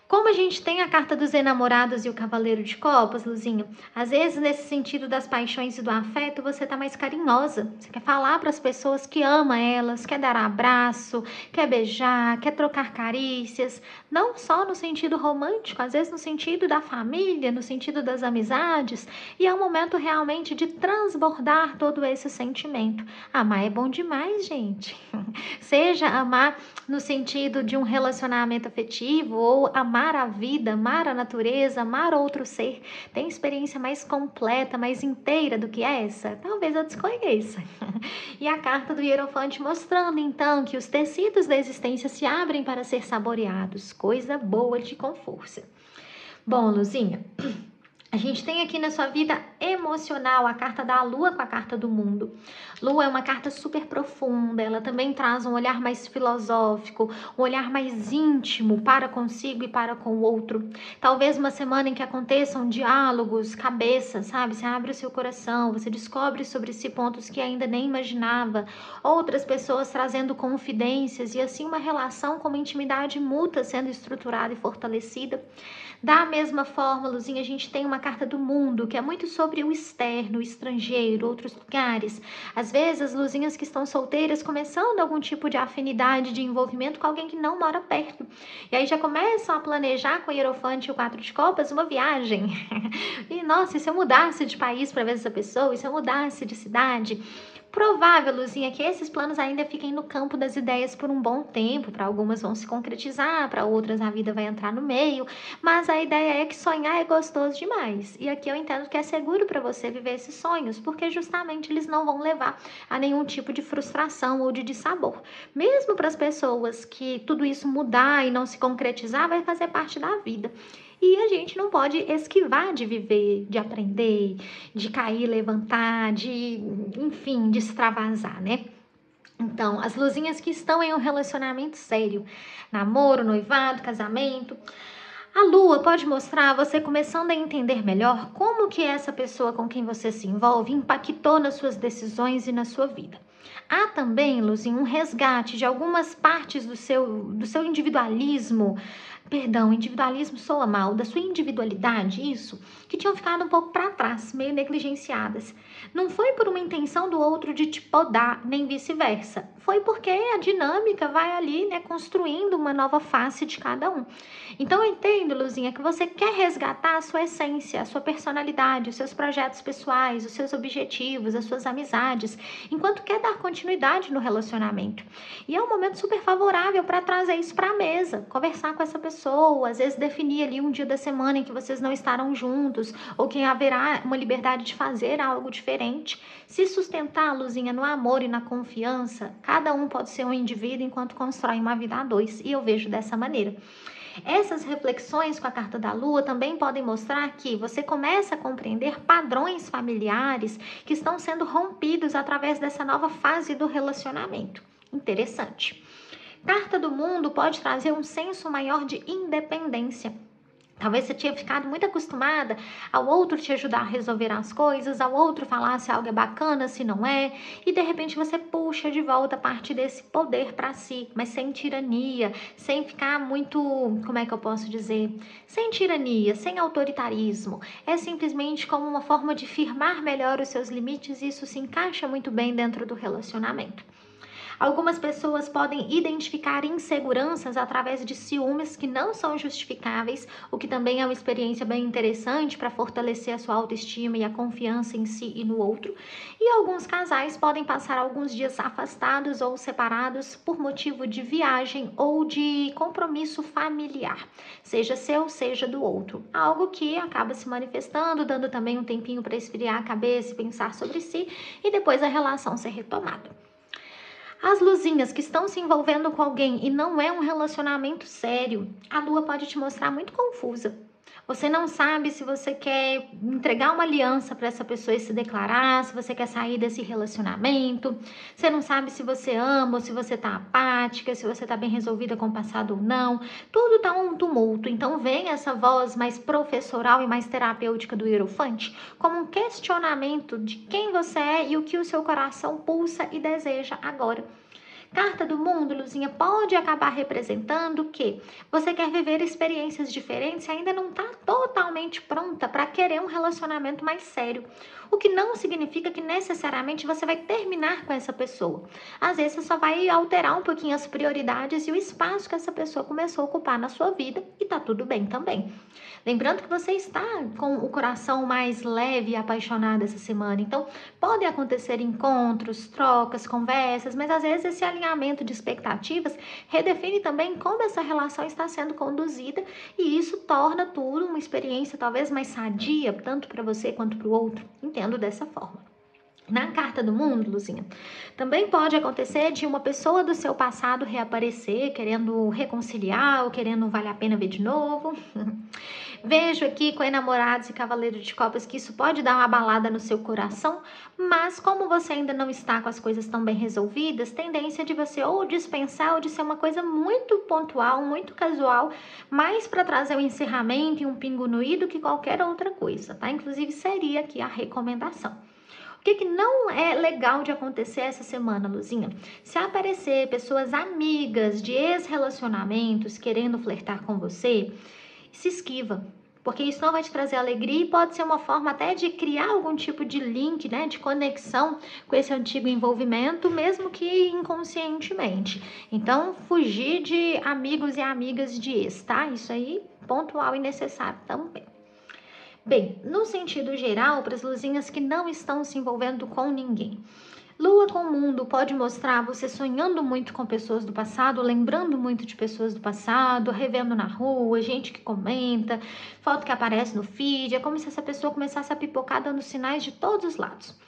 Como a gente tem a carta dos enamorados e o cavaleiro de copas, Luzinha, às vezes nesse sentido das paixões e do afeto, você tá mais carinhosa. Você quer falar para as pessoas que ama elas, quer dar abraço, quer beijar, quer trocar carícias, não só no sentido romântico, às vezes no sentido da família, no sentido das amizades, e é um momento realmente de transbordar todo esse sentimento. Amar é bom demais, gente. Seja amar no sentido de um relacionamento afetivo ou amar a vida, amar a natureza, amar outro ser. Tem experiência mais completa, mais inteira do que essa? Talvez eu desconheça. E a carta do Hierofante mostrando então que os tecidos da existência se abrem para ser saboreados. Coisa boa de com força. Bom, Luzinha, a gente tem aqui na sua vida emocional a carta da Lua com a carta do Mundo. Lua é uma carta super profunda, ela também traz um olhar mais filosófico, um olhar mais íntimo para consigo e para com o outro. Talvez uma semana em que aconteçam diálogos, cabeça, sabe? Você abre o seu coração, você descobre sobre si pontos que ainda nem imaginava. Outras pessoas trazendo confidências e assim uma relação com uma intimidade mútua sendo estruturada e fortalecida. Da mesma forma, Luzinha, a gente tem uma carta do Mundo, que é muito sobre o externo, o estrangeiro, outros lugares. Às vezes, as Luzinhas que estão solteiras começando algum tipo de afinidade, de envolvimento com alguém que não mora perto. E aí já começam a planejar com o Hierofante e o 4 de Copas uma viagem. E, nossa, e se eu mudasse de país para ver essa pessoa? E se eu mudasse de cidade? Provável, Luzinha, que esses planos ainda fiquem no campo das ideias por um bom tempo. Para algumas vão se concretizar, para outras a vida vai entrar no meio. Mas a ideia é que sonhar é gostoso demais. E aqui eu entendo que é seguro para você viver esses sonhos, porque justamente eles não vão levar a nenhum tipo de frustração ou de dissabor. Mesmo para as pessoas que tudo isso mudar e não se concretizar, vai fazer parte da vida. E a gente não pode esquivar de viver, de aprender, de cair, levantar, enfim, de extravasar, né? Então, as luzinhas que estão em um relacionamento sério, namoro, noivado, casamento, a lua pode mostrar você começando a entender melhor como que essa pessoa com quem você se envolve impactou nas suas decisões e na sua vida. Há também, Luzinha, um resgate de algumas partes do seu individualismo. Perdão, individualismo soa mal, da sua individualidade, isso, que tinham ficado um pouco para trás, meio negligenciadas. Não foi por uma intenção do outro de te podar, nem vice-versa. Foi porque a dinâmica vai ali, né, construindo uma nova face de cada um. Então eu entendo, Luzinha, que você quer resgatar a sua essência, a sua personalidade, os seus projetos pessoais, os seus objetivos, as suas amizades, enquanto quer dar continuidade no relacionamento. E é um momento super favorável para trazer isso para a mesa, conversar com essa pessoa, às vezes definir ali um dia da semana em que vocês não estarão juntos, ou que haverá uma liberdade de fazer algo diferente. Se sustentar, Luzinha, no amor e na confiança, cada um pode ser um indivíduo enquanto constrói uma vida a dois, e eu vejo dessa maneira. Essas reflexões com a carta da Lua também podem mostrar que você começa a compreender padrões familiares que estão sendo rompidos através dessa nova fase do relacionamento. Interessante. Carta do Mundo pode trazer um senso maior de independência. Talvez você tinha ficado muito acostumada ao outro te ajudar a resolver as coisas, ao outro falar se algo é bacana, se não é, e de repente você puxa de volta parte desse poder para si, mas sem tirania, sem ficar muito, como é que eu posso dizer? Sem tirania, sem autoritarismo. É simplesmente como uma forma de firmar melhor os seus limites e isso se encaixa muito bem dentro do relacionamento. Algumas pessoas podem identificar inseguranças através de ciúmes que não são justificáveis, o que também é uma experiência bem interessante para fortalecer a sua autoestima e a confiança em si e no outro. E alguns casais podem passar alguns dias afastados ou separados por motivo de viagem ou de compromisso familiar, seja seu, seja do outro. Algo que acaba se manifestando, dando também um tempinho para esfriar a cabeça e pensar sobre si e depois a relação ser retomada. As luzinhas que estão se envolvendo com alguém e não é um relacionamento sério, a lua pode te mostrar muito confusa. Você não sabe se você quer entregar uma aliança para essa pessoa e se declarar, se você quer sair desse relacionamento. Você não sabe se você ama ou se você está apática, se você está bem resolvida com o passado ou não. Tudo está um tumulto. Então vem essa voz mais professoral e mais terapêutica do Hierofante como um questionamento de quem você é e o que o seu coração pulsa e deseja agora. Carta do mundo, Luzinha, pode acabar representando que você quer viver experiências diferentes e ainda não está totalmente pronta para querer um relacionamento mais sério. O que não significa que necessariamente você vai terminar com essa pessoa. Às vezes você só vai alterar um pouquinho as prioridades e o espaço que essa pessoa começou a ocupar na sua vida e tá tudo bem também. Lembrando que você está com o coração mais leve e apaixonado essa semana, então podem acontecer encontros, trocas, conversas, mas às vezes esse alinhamento de expectativas redefine também como essa relação está sendo conduzida e isso torna tudo uma experiência talvez mais sadia, tanto para você quanto para o outro. Entendo dessa forma. Na carta do mundo, Luzinha, também pode acontecer de uma pessoa do seu passado reaparecer, querendo reconciliar ou querendo vale a pena ver de novo. Vejo aqui com enamorados e cavaleiro de copas que isso pode dar uma abalada no seu coração, mas como você ainda não está com as coisas tão bem resolvidas, tendência de você ou dispensar ou de ser uma coisa muito pontual, muito casual, mais para trazer um encerramento e um pingo no i do que qualquer outra coisa, tá? Inclusive seria aqui a recomendação. O que não é legal de acontecer essa semana, Luzinha? Se aparecer pessoas amigas de ex-relacionamentos querendo flertar com você, se esquiva, porque isso não vai te trazer alegria e pode ser uma forma até de criar algum tipo de link, né, de conexão com esse antigo envolvimento, mesmo que inconscientemente. Então, fugir de amigos e amigas de ex, tá? Isso aí, pontual e necessário também. Bem, no sentido geral, para as luzinhas que não estão se envolvendo com ninguém. Lua com o mundo pode mostrar você sonhando muito com pessoas do passado, lembrando muito de pessoas do passado, revendo na rua, gente que comenta, foto que aparece no feed, é como se essa pessoa começasse a pipocar dando sinais de todos os lados.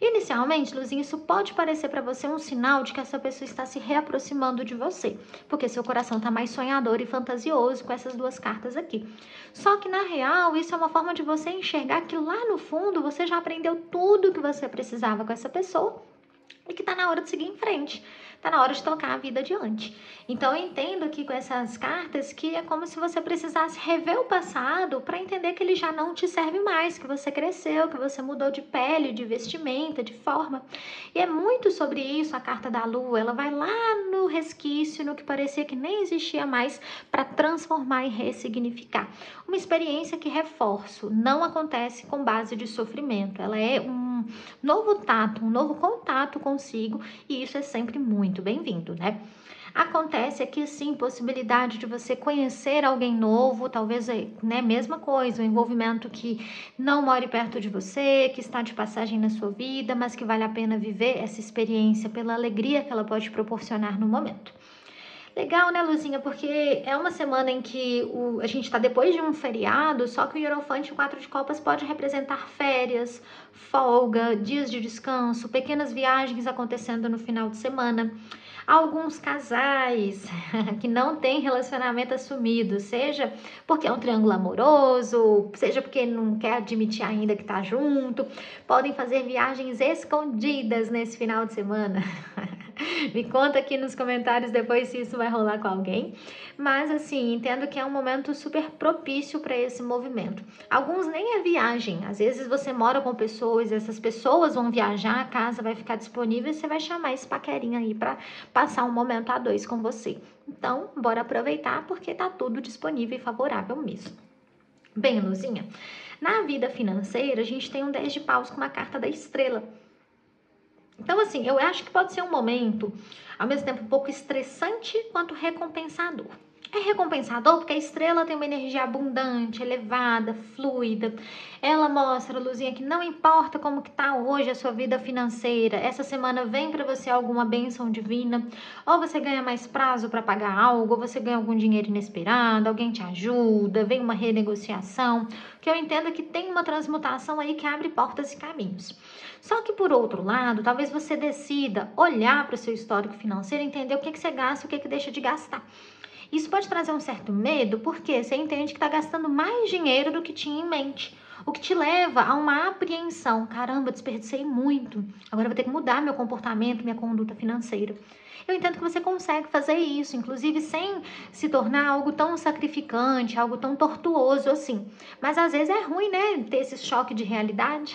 Inicialmente, Luzinha, isso pode parecer para você um sinal de que essa pessoa está se reaproximando de você, porque seu coração está mais sonhador e fantasioso com essas duas cartas aqui. Só que, na real, isso é uma forma de você enxergar que lá no fundo você já aprendeu tudo que você precisava com essa pessoa e que está na hora de seguir em frente. Está na hora de tocar a vida adiante. Então, eu entendo aqui com essas cartas que é como se você precisasse rever o passado para entender que ele já não te serve mais, que você cresceu, que você mudou de pele, de vestimenta, de forma. E é muito sobre isso a carta da Lua. Ela vai lá no resquício, no que parecia que nem existia mais, para transformar e ressignificar. Uma experiência que, reforço, não acontece com base de sofrimento. Ela é um novo tato, um novo contato consigo e isso é sempre muito bem-vindo, né? Acontece aqui sim possibilidade de você conhecer alguém novo, talvez, né, mesma coisa, um envolvimento que não more perto de você, que está de passagem na sua vida, mas que vale a pena viver essa experiência pela alegria que ela pode proporcionar no momento. Legal, né, Luzinha? Porque é uma semana em que a gente está depois de um feriado, só que o Hierophante, o 4 de Copas, pode representar férias, folga, dias de descanso, pequenas viagens acontecendo no final de semana. Alguns casais que não têm relacionamento assumido, seja porque é um triângulo amoroso, seja porque não quer admitir ainda que tá junto, podem fazer viagens escondidas nesse final de semana. Me conta aqui nos comentários depois se isso vai rolar com alguém. Mas assim, entendo que é um momento super propício para esse movimento. Alguns nem é viagem. Às vezes você mora com pessoas, essas pessoas vão viajar, a casa vai ficar disponível e você vai chamar esse paquerinho aí para passar um momento a dois com você. Então, bora aproveitar porque tá tudo disponível e favorável mesmo. Bem, Luzinha, na vida financeira a gente tem um 10 de paus com uma carta da estrela. Então, assim, eu acho que pode ser um momento, ao mesmo tempo, um pouco estressante quanto recompensador. É recompensador porque a estrela tem uma energia abundante, elevada, fluida. Ela mostra, Luzinha, que não importa como que tá hoje a sua vida financeira, essa semana vem para você alguma bênção divina, ou você ganha mais prazo para pagar algo, ou você ganha algum dinheiro inesperado, alguém te ajuda, vem uma renegociação, que eu entendo que tem uma transmutação aí que abre portas e caminhos. Só que, por outro lado, talvez você decida olhar para o seu histórico financeiro e entender o que você gasta e o que deixa de gastar. Isso pode trazer um certo medo, porque você entende que está gastando mais dinheiro do que tinha em mente. o que te leva a uma apreensão. Caramba, desperdicei muito, agora eu vou ter que mudar meu comportamento, minha conduta financeira. Eu entendo que você consegue fazer isso, inclusive sem se tornar algo tão sacrificante, algo tão tortuoso assim. Mas às vezes é ruim, né, ter esse choque de realidade.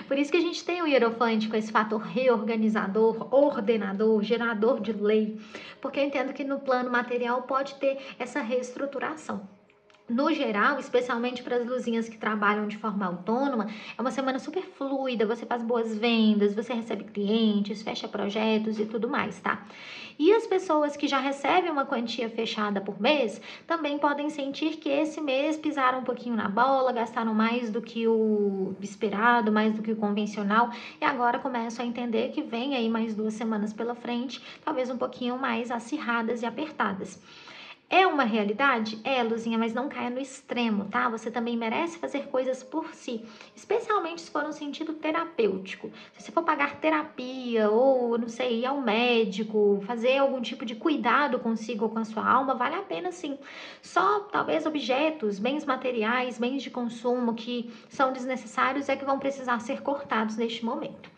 Por isso que a gente tem o Hierofante com esse fator reorganizador, ordenador, gerador de lei. Porque eu entendo que no plano material pode ter essa reestruturação. No geral, especialmente para as luzinhas que trabalham de forma autônoma, é uma semana super fluida, você faz boas vendas, você recebe clientes, fecha projetos e tudo mais, tá? E as pessoas que já recebem uma quantia fechada por mês, também podem sentir que esse mês pisaram um pouquinho na bola, gastaram mais do que o esperado, mais do que o convencional, e agora começam a entender que vem aí mais 2 semanas pela frente, talvez um pouquinho mais acirradas e apertadas. É uma realidade? É, Luzinha, mas não caia no extremo, tá? Você também merece fazer coisas por si, especialmente se for no sentido terapêutico. Se você for pagar terapia ou, não sei, ir ao médico, fazer algum tipo de cuidado consigo ou com a sua alma, vale a pena sim. Só, talvez, objetos, bens materiais, bens de consumo que são desnecessários é que vão precisar ser cortados neste momento.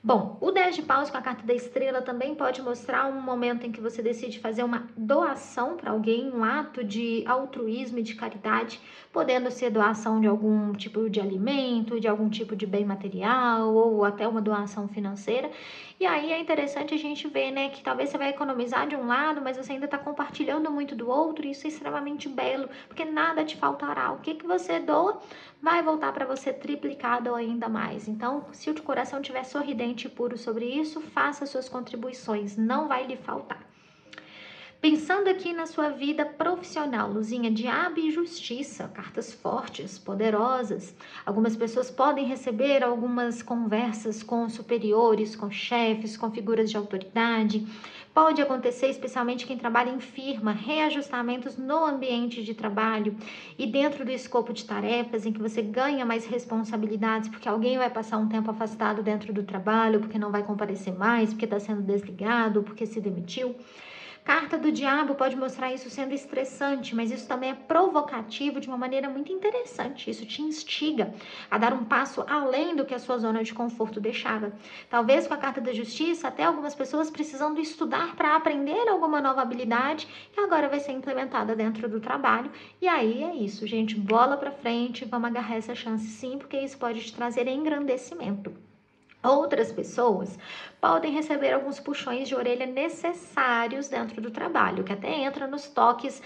Bom, o 10 de paus com a carta da estrela também pode mostrar um momento em que você decide fazer uma doação para alguém, um ato de altruísmo e de caridade, podendo ser doação de algum tipo de alimento, de algum tipo de bem material ou até uma doação financeira. E aí é interessante a gente ver, né, que talvez você vai economizar de um lado, mas você ainda está compartilhando muito do outro, e isso é extremamente belo, porque nada te faltará. O que você doa vai voltar para você triplicado ou ainda mais. Então, se o coração estiver sorridente e puro sobre isso, faça suas contribuições, não vai lhe faltar. Pensando aqui na sua vida profissional, Luzinha, diabo e justiça, cartas fortes, poderosas. Algumas pessoas podem receber algumas conversas com superiores, com chefes, com figuras de autoridade. Pode acontecer, especialmente quem trabalha em firma, reajustamentos no ambiente de trabalho e dentro do escopo de tarefas em que você ganha mais responsabilidades, porque alguém vai passar um tempo afastado dentro do trabalho, porque não vai comparecer mais, porque está sendo desligado, porque se demitiu. Carta do diabo pode mostrar isso sendo estressante, mas isso também é provocativo de uma maneira muito interessante. Isso te instiga a dar um passo além do que a sua zona de conforto deixava. Talvez com a carta da justiça, até algumas pessoas precisando estudar para aprender alguma nova habilidade que agora vai ser implementada dentro do trabalho. E aí é isso, gente. Bola para frente, vamos agarrar essa chance sim, porque isso pode te trazer engrandecimento. Outras pessoas podem receber alguns puxões de orelha necessários dentro do trabalho, que até entra nos toques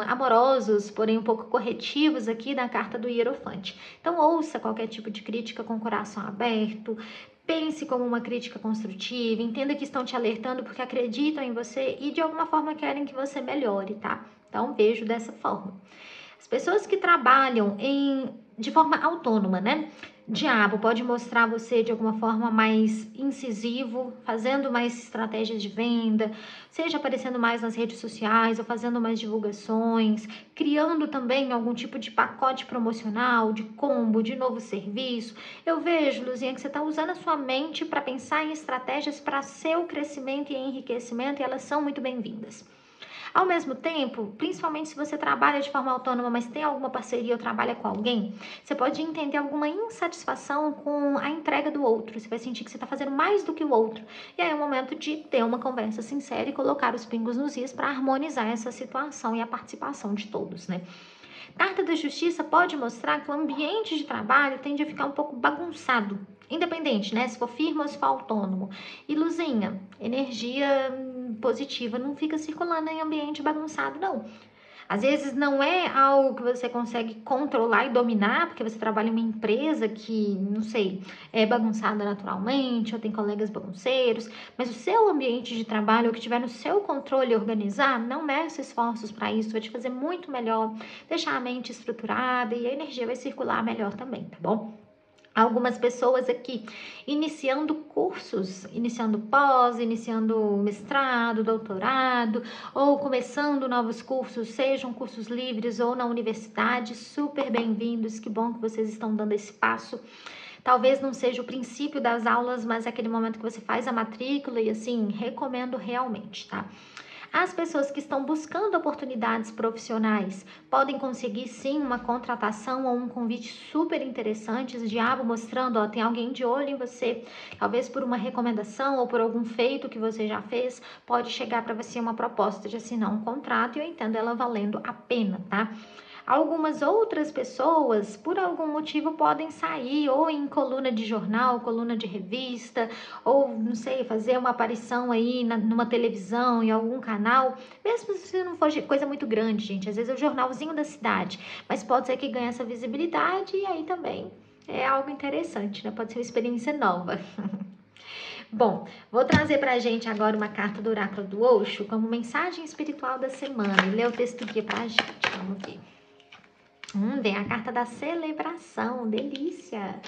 amorosos, porém um pouco corretivos aqui da carta do Hierofante. Então ouça qualquer tipo de crítica com o coração aberto, pense como uma crítica construtiva, entenda que estão te alertando porque acreditam em você e de alguma forma querem que você melhore, tá? Então vejo dessa forma. As pessoas que trabalham de forma autônoma, né? Diabo pode mostrar você de alguma forma mais incisivo, fazendo mais estratégias de venda, seja aparecendo mais nas redes sociais ou fazendo mais divulgações, criando também algum tipo de pacote promocional, de combo, de novo serviço. Eu vejo, Luzinha, que você está usando a sua mente para pensar em estratégias para seu crescimento e enriquecimento, e elas são muito bem-vindas. Ao mesmo tempo, principalmente se você trabalha de forma autônoma, mas tem alguma parceria ou trabalha com alguém, você pode entender alguma insatisfação com a entrega do outro. Você vai sentir que você está fazendo mais do que o outro. E aí é o momento de ter uma conversa sincera e colocar os pingos nos is para harmonizar essa situação e a participação de todos, né? Carta da Justiça pode mostrar que o ambiente de trabalho tende a ficar um pouco bagunçado, independente, né? Se for firma ou se for autônomo. E Luzinha, energia positiva não fica circulando em ambiente bagunçado, não. Às vezes não é algo que você consegue controlar e dominar, porque você trabalha em uma empresa que, não sei, é bagunçada naturalmente, ou tem colegas bagunceiros, mas o seu ambiente de trabalho, o que tiver no seu controle e organizar, não meça esforços para isso, vai te fazer muito melhor, deixar a mente estruturada e a energia vai circular melhor também, tá bom? Algumas pessoas aqui iniciando cursos, iniciando pós, iniciando mestrado, doutorado, ou começando novos cursos, sejam cursos livres ou na universidade, super bem-vindos, que bom que vocês estão dando esse passo. Talvez não seja o princípio das aulas, mas é aquele momento que você faz a matrícula e assim, recomendo realmente, tá? As pessoas que estão buscando oportunidades profissionais podem conseguir sim uma contratação ou um convite super interessante, o diabo mostrando, ó, tem alguém de olho em você, talvez por uma recomendação ou por algum feito que você já fez, pode chegar para você uma proposta de assinar um contrato e eu entendo ela valendo a pena, tá? Algumas outras pessoas, por algum motivo, podem sair ou em coluna de jornal, coluna de revista, ou, não sei, fazer uma aparição aí numa televisão, em algum canal, mesmo se não for coisa muito grande, gente. Às vezes é o jornalzinho da cidade, mas pode ser que ganhe essa visibilidade e aí também é algo interessante, né? Pode ser uma experiência nova. Bom, vou trazer pra gente agora uma carta do Oráculo do Osho como mensagem espiritual da semana e ler o texto guia pra gente. Vamos ver. Vem a carta da celebração, delícia!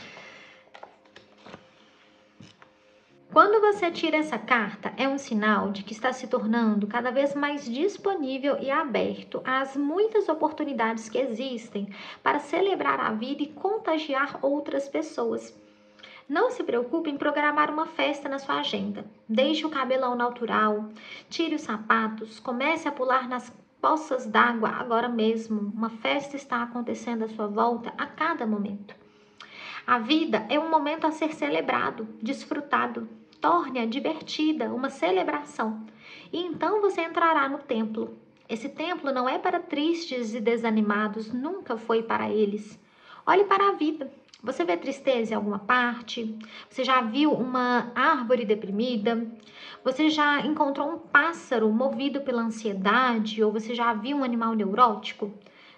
Quando você tira essa carta, é um sinal de que está se tornando cada vez mais disponível e aberto às muitas oportunidades que existem para celebrar a vida e contagiar outras pessoas. Não se preocupe em programar uma festa na sua agenda. Deixe o cabelão natural, tire os sapatos, comece a pular nas poças d'água agora mesmo. Uma festa está acontecendo à sua volta a cada momento. A vida é um momento a ser celebrado, desfrutado. Torne-a divertida, uma celebração. E então você entrará no templo. Esse templo não é para tristes e desanimados, nunca foi para eles. Olhe para a vida. Você vê tristeza em alguma parte? Você já viu uma árvore deprimida? Você já encontrou um pássaro movido pela ansiedade? Ou você já viu um animal neurótico?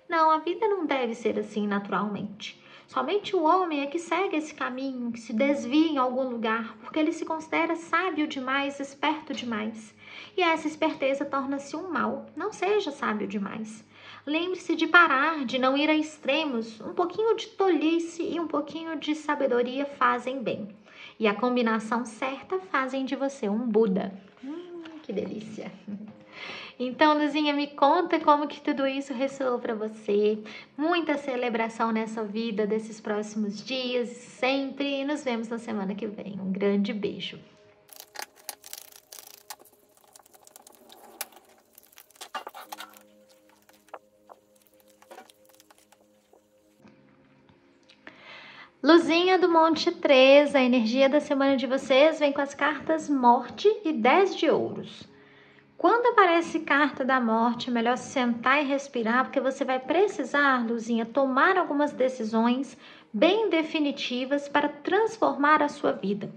Não, a vida não deve ser assim naturalmente. Somente o homem é que segue esse caminho, que se desvia em algum lugar, porque ele se considera sábio demais, esperto demais. E essa esperteza torna-se um mal. Não seja sábio demais. Lembre-se de parar, de não ir a extremos. Um pouquinho de tolice e um pouquinho de sabedoria fazem bem. E a combinação certa fazem de você um Buda. Que delícia! Então, Luzinha, me conta como que tudo isso ressoou para você. Muita celebração nessa vida desses próximos dias, sempre. E nos vemos na semana que vem. Um grande beijo. Luzinha do Monte 3, a energia da semana de vocês vem com as cartas Morte e 10 de Ouros. Quando aparece carta da morte, é melhor sentar e respirar, porque você vai precisar, Luzinha, tomar algumas decisões bem definitivas para transformar a sua vida.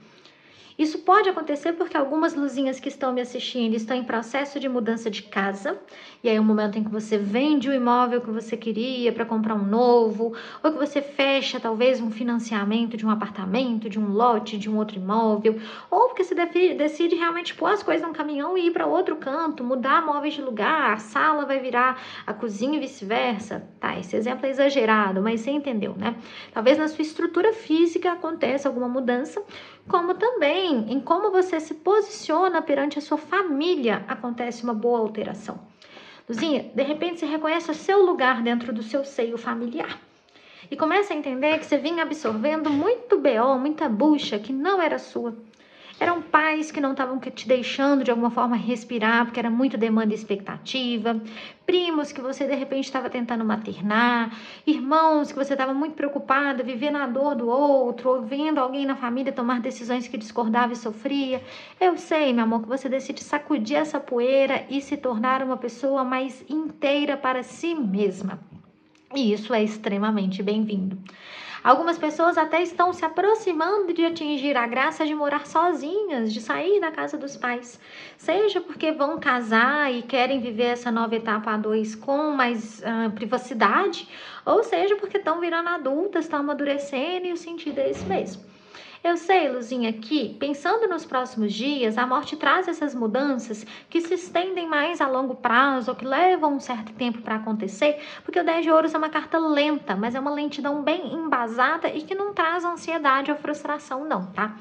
Isso pode acontecer porque algumas luzinhas que estão me assistindo estão em processo de mudança de casa, e aí é o momento em que você vende o imóvel que você queria para comprar um novo, ou que você fecha talvez um financiamento de um apartamento, de um lote, de um outro imóvel, ou porque você decide realmente pôr as coisas num caminhão e ir para outro canto, mudar móveis de lugar, a sala vai virar a cozinha e vice-versa. Tá, esse exemplo é exagerado, mas você entendeu, né? Talvez na sua estrutura física aconteça alguma mudança, como também em como você se posiciona perante a sua família acontece uma boa alteração. Luzinha, de repente você reconhece o seu lugar dentro do seu seio familiar e começa a entender que você vinha absorvendo muito BO, muita bucha que não era sua. Eram pais que não estavam te deixando de alguma forma respirar, porque era muita demanda e expectativa. Primos que você de repente estava tentando maternar. Irmãos que você estava muito preocupada, vivendo a dor do outro, ou vendo alguém na família tomar decisões que discordava e sofria. Eu sei, meu amor, que você decide sacudir essa poeira e se tornar uma pessoa mais inteira para si mesma. E isso é extremamente bem-vindo. Algumas pessoas até estão se aproximando de atingir a graça de morar sozinhas, de sair da casa dos pais. Seja porque vão casar e querem viver essa nova etapa a dois com mais privacidade, ou seja porque estão virando adultas, estão amadurecendo e o sentido é esse mesmo. Eu sei, Luzinha, que pensando nos próximos dias, a morte traz essas mudanças que se estendem mais a longo prazo, ou que levam um certo tempo para acontecer, porque o 10 de Ouros é uma carta lenta, mas é uma lentidão bem embasada e que não traz ansiedade ou frustração não, tá?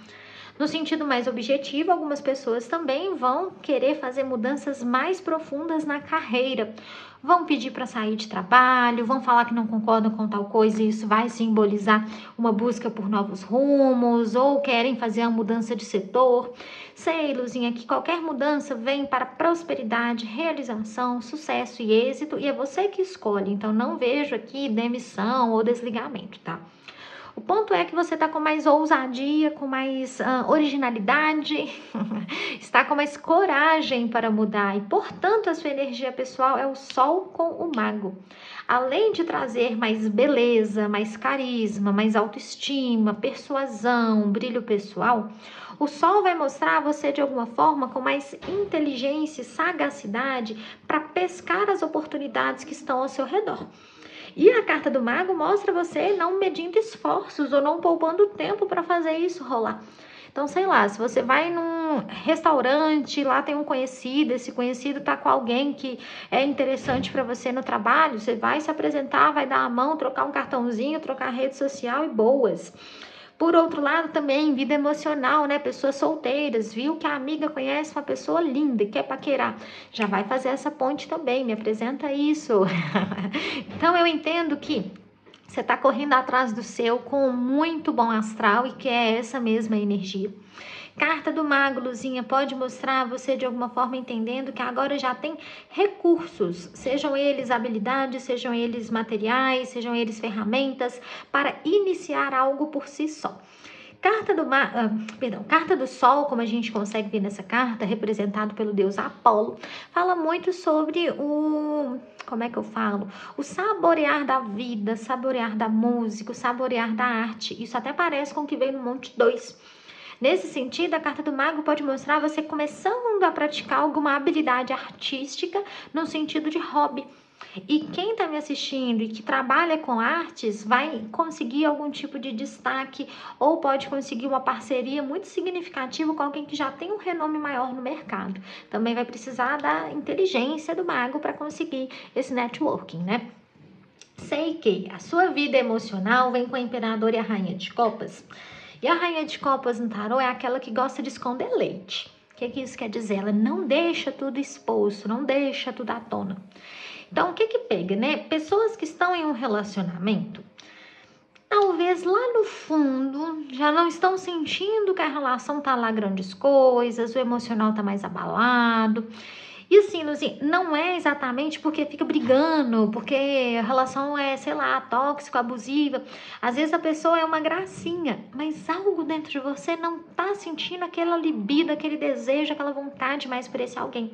No sentido mais objetivo, algumas pessoas também vão querer fazer mudanças mais profundas na carreira. Vão pedir para sair de trabalho, vão falar que não concordam com tal coisa e isso vai simbolizar uma busca por novos rumos, ou querem fazer uma mudança de setor. Sei, Luzinha, que qualquer mudança vem para prosperidade, realização, sucesso e êxito, e é você que escolhe. Então, não vejo aqui demissão ou desligamento, tá? O ponto é que você está com mais ousadia, com mais originalidade, está com mais coragem para mudar e, portanto, a sua energia pessoal é o Sol com o Mago. Além de trazer mais beleza, mais carisma, mais autoestima, persuasão, brilho pessoal, o Sol vai mostrar você de alguma forma com mais inteligência e sagacidade para pescar as oportunidades que estão ao seu redor. E a carta do Mago mostra você não medindo esforços ou não poupando tempo para fazer isso rolar. Então, sei lá, se você vai num restaurante, lá tem um conhecido, esse conhecido tá com alguém que é interessante para você no trabalho, você vai se apresentar, vai dar a mão, trocar um cartãozinho, trocar rede social e boas. Por outro lado, também, vida emocional, né? Pessoas solteiras, viu que a amiga conhece uma pessoa linda e quer paquerar. Já vai fazer essa ponte também, me apresenta isso. Então, eu entendo que você está correndo atrás do seu com muito bom astral e que é essa mesma energia. Carta do Mago, Luzinha, pode mostrar você de alguma forma entendendo que agora já tem recursos, sejam eles habilidades, sejam eles materiais, sejam eles ferramentas, para iniciar algo por si só. Carta do Sol, como a gente consegue ver nessa carta, representado pelo deus Apolo, fala muito sobre o saborear da vida, saborear da música, o saborear da arte. Isso até parece com o que veio no Monte 2. Nesse sentido, a carta do Mago pode mostrar você começando a praticar alguma habilidade artística no sentido de hobby. E quem está me assistindo e que trabalha com artes vai conseguir algum tipo de destaque ou pode conseguir uma parceria muito significativa com alguém que já tem um renome maior no mercado. Também vai precisar da inteligência do Mago para conseguir esse networking, né? Sei que a sua vida emocional vem com a Imperador e a Rainha de Copas. E a Rainha de Copas no tarô é aquela que gosta de esconder leite. O que isso quer dizer? Ela não deixa tudo exposto, não deixa tudo à tona. Então, o que pega, né? Pessoas que estão em um relacionamento, talvez lá no fundo já não estão sentindo que a relação tá lá grandes coisas, o emocional tá mais abalado. E assim, Luzinha, não é exatamente porque fica brigando, porque a relação é, sei lá, tóxica, abusiva. Às vezes a pessoa é uma gracinha, mas algo dentro de você não tá sentindo aquela libido, aquele desejo, aquela vontade mais por esse alguém.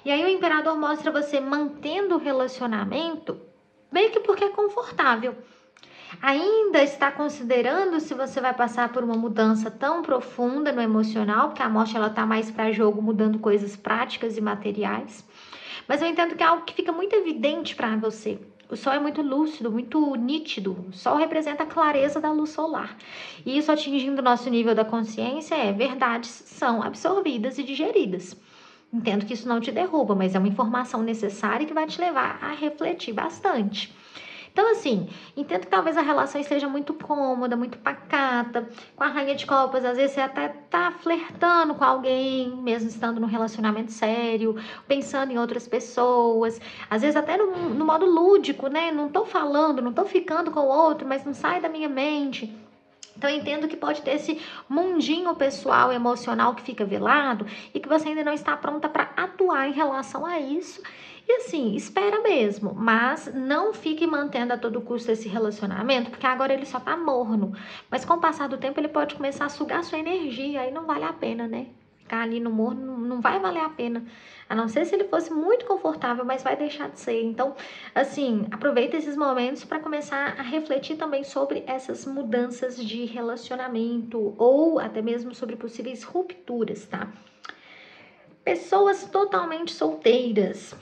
E aí o Imperador mostra você mantendo o relacionamento meio que porque é confortável. Ainda está considerando se você vai passar por uma mudança tão profunda no emocional, porque a morte ela tá mais para jogo, mudando coisas práticas e materiais. Mas eu entendo que é algo que fica muito evidente para você. O Sol é muito lúcido, muito nítido. O Sol representa a clareza da luz solar. E isso atingindo o nosso nível da consciência verdades são absorvidas e digeridas. Entendo que isso não te derruba, mas é uma informação necessária que vai te levar a refletir bastante. Então, assim, entendo que talvez a relação esteja muito cômoda, muito pacata. Com a Rainha de Copas, às vezes você até tá flertando com alguém, mesmo estando num relacionamento sério, pensando em outras pessoas. Às vezes até no modo lúdico, né? Não tô falando, não tô ficando com o outro, mas não sai da minha mente. Então, eu entendo que pode ter esse mundinho pessoal, emocional que fica velado e que você ainda não está pronta para atuar em relação a isso. E assim, espera mesmo, mas não fique mantendo a todo custo esse relacionamento, porque agora ele só tá morno. Mas com o passar do tempo ele pode começar a sugar sua energia, aí não vale a pena, né? Ficar ali no morno não vai valer a pena. A não ser se ele fosse muito confortável, mas vai deixar de ser. Então, assim, aproveita esses momentos para começar a refletir também sobre essas mudanças de relacionamento ou até mesmo sobre possíveis rupturas, tá? Pessoas totalmente solteiras.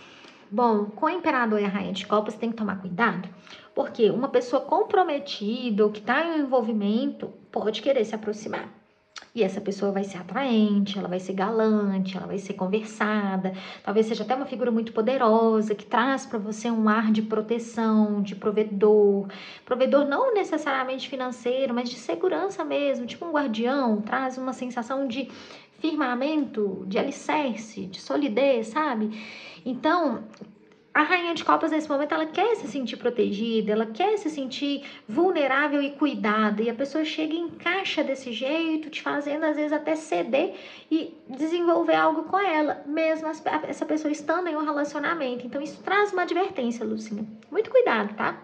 Bom, com o Imperador e a Rainha de Copas tem que tomar cuidado, porque uma pessoa comprometida ou que está em um envolvimento pode querer se aproximar. E essa pessoa vai ser atraente, ela vai ser galante, ela vai ser conversada, talvez seja até uma figura muito poderosa, que traz para você um ar de proteção, de provedor. Provedor não necessariamente financeiro, mas de segurança mesmo, tipo um guardião, traz uma sensação de firmamento, de alicerce, de solidez, sabe? Então, a rainha de copas, nesse momento, ela quer se sentir protegida, ela quer se sentir vulnerável e cuidada. E a pessoa chega e encaixa desse jeito, te fazendo, às vezes, até ceder e desenvolver algo com ela, mesmo essa pessoa estando em um relacionamento. Então, isso traz uma advertência, Lucinha. Muito cuidado, tá?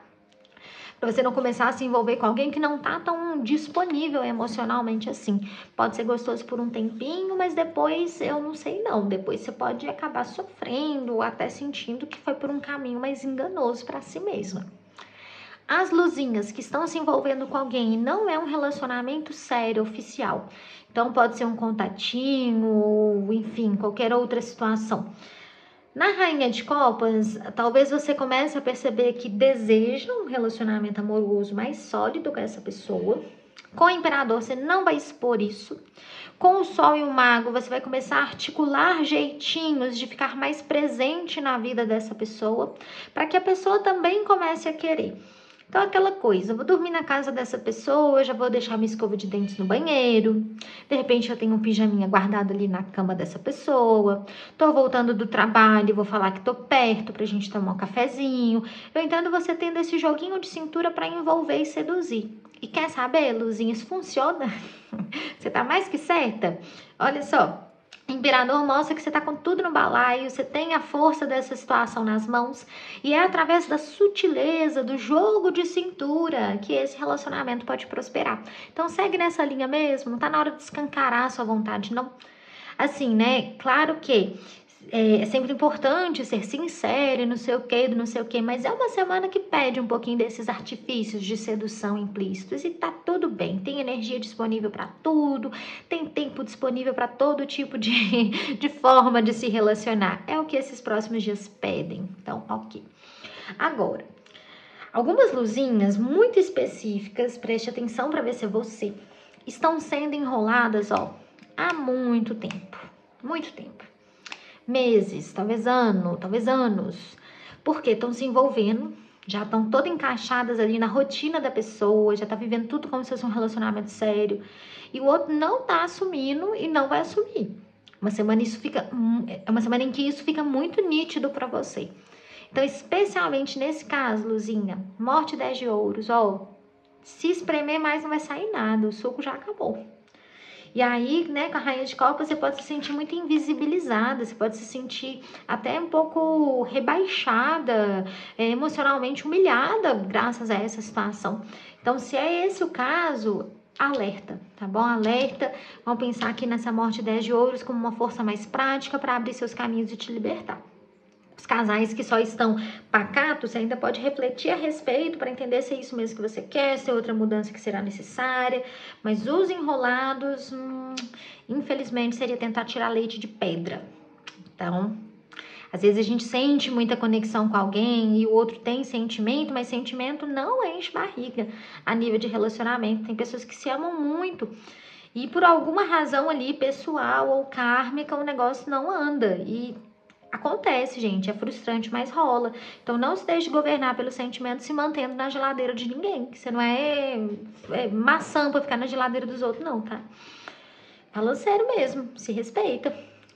Pra você não começar a se envolver com alguém que não tá tão disponível emocionalmente assim. Pode ser gostoso por um tempinho, mas depois eu não sei não. Depois você pode acabar sofrendo ou até sentindo que foi por um caminho mais enganoso para si mesma. As luzinhas que estão se envolvendo com alguém e não é um relacionamento sério, oficial. Então pode ser um contatinho ou enfim, qualquer outra situação. Na Rainha de Copas, talvez você comece a perceber que deseja um relacionamento amoroso mais sólido com essa pessoa. Com o Imperador, você não vai expor isso. Com o Sol e o Mago, você vai começar a articular jeitinhos de ficar mais presente na vida dessa pessoa, para que a pessoa também comece a querer. Então, aquela coisa, eu vou dormir na casa dessa pessoa, eu já vou deixar minha escova de dentes no banheiro, de repente eu tenho um pijaminha guardado ali na cama dessa pessoa, tô voltando do trabalho, vou falar que tô perto pra gente tomar um cafezinho. Eu entendo você tendo esse joguinho de cintura pra envolver e seduzir. E quer saber, Luzinha, isso funciona? Você tá mais que certa? Olha só. Imperador mostra que você está com tudo no balaio, você tem a força dessa situação nas mãos e é através da sutileza, do jogo de cintura que esse relacionamento pode prosperar. Então segue nessa linha mesmo, não tá na hora de escancarar a sua vontade, não. Assim, né? Claro que é sempre importante ser sincero, não sei o que, mas é uma semana que pede um pouquinho desses artifícios de sedução implícitos e tá tudo bem. Tem energia disponível para tudo, tem tempo disponível para todo tipo de forma de se relacionar. É o que esses próximos dias pedem. Então, ok. Agora, algumas luzinhas muito específicas, preste atenção para ver se é você, estão sendo enroladas, ó, há muito tempo. Muito tempo. Meses, talvez anos, porque estão se envolvendo, já estão todas encaixadas ali na rotina da pessoa, já tá vivendo tudo como se fosse um relacionamento sério, e o outro não tá assumindo e não vai assumir. É uma semana em que isso fica muito nítido para você. Então, especialmente nesse caso, Luzinha, morte 10 de ouros, ó, se espremer mais não vai sair nada, o suco já acabou. E aí, né, com a Rainha de Copas, você pode se sentir muito invisibilizada, você pode se sentir até um pouco rebaixada, emocionalmente humilhada, graças a essa situação. Então, se é esse o caso, alerta, tá bom? Alerta, vamos pensar aqui nessa morte 10 de ouros como uma força mais prática para abrir seus caminhos e te libertar. Os casais que só estão pacatos, você ainda pode refletir a respeito para entender se é isso mesmo que você quer, se é outra mudança que será necessária. Mas os enrolados, infelizmente, seria tentar tirar leite de pedra. Então, às vezes a gente sente muita conexão com alguém e o outro tem sentimento, mas sentimento não enche barriga a nível de relacionamento. Tem pessoas que se amam muito e por alguma razão ali, pessoal ou kármica, o negócio não anda. E acontece, gente, é frustrante, mas rola. Então não se deixe governar pelo sentimento se mantendo na geladeira de ninguém. Que você não é maçã pra ficar na geladeira dos outros, não, tá? Fala sério mesmo, se respeita.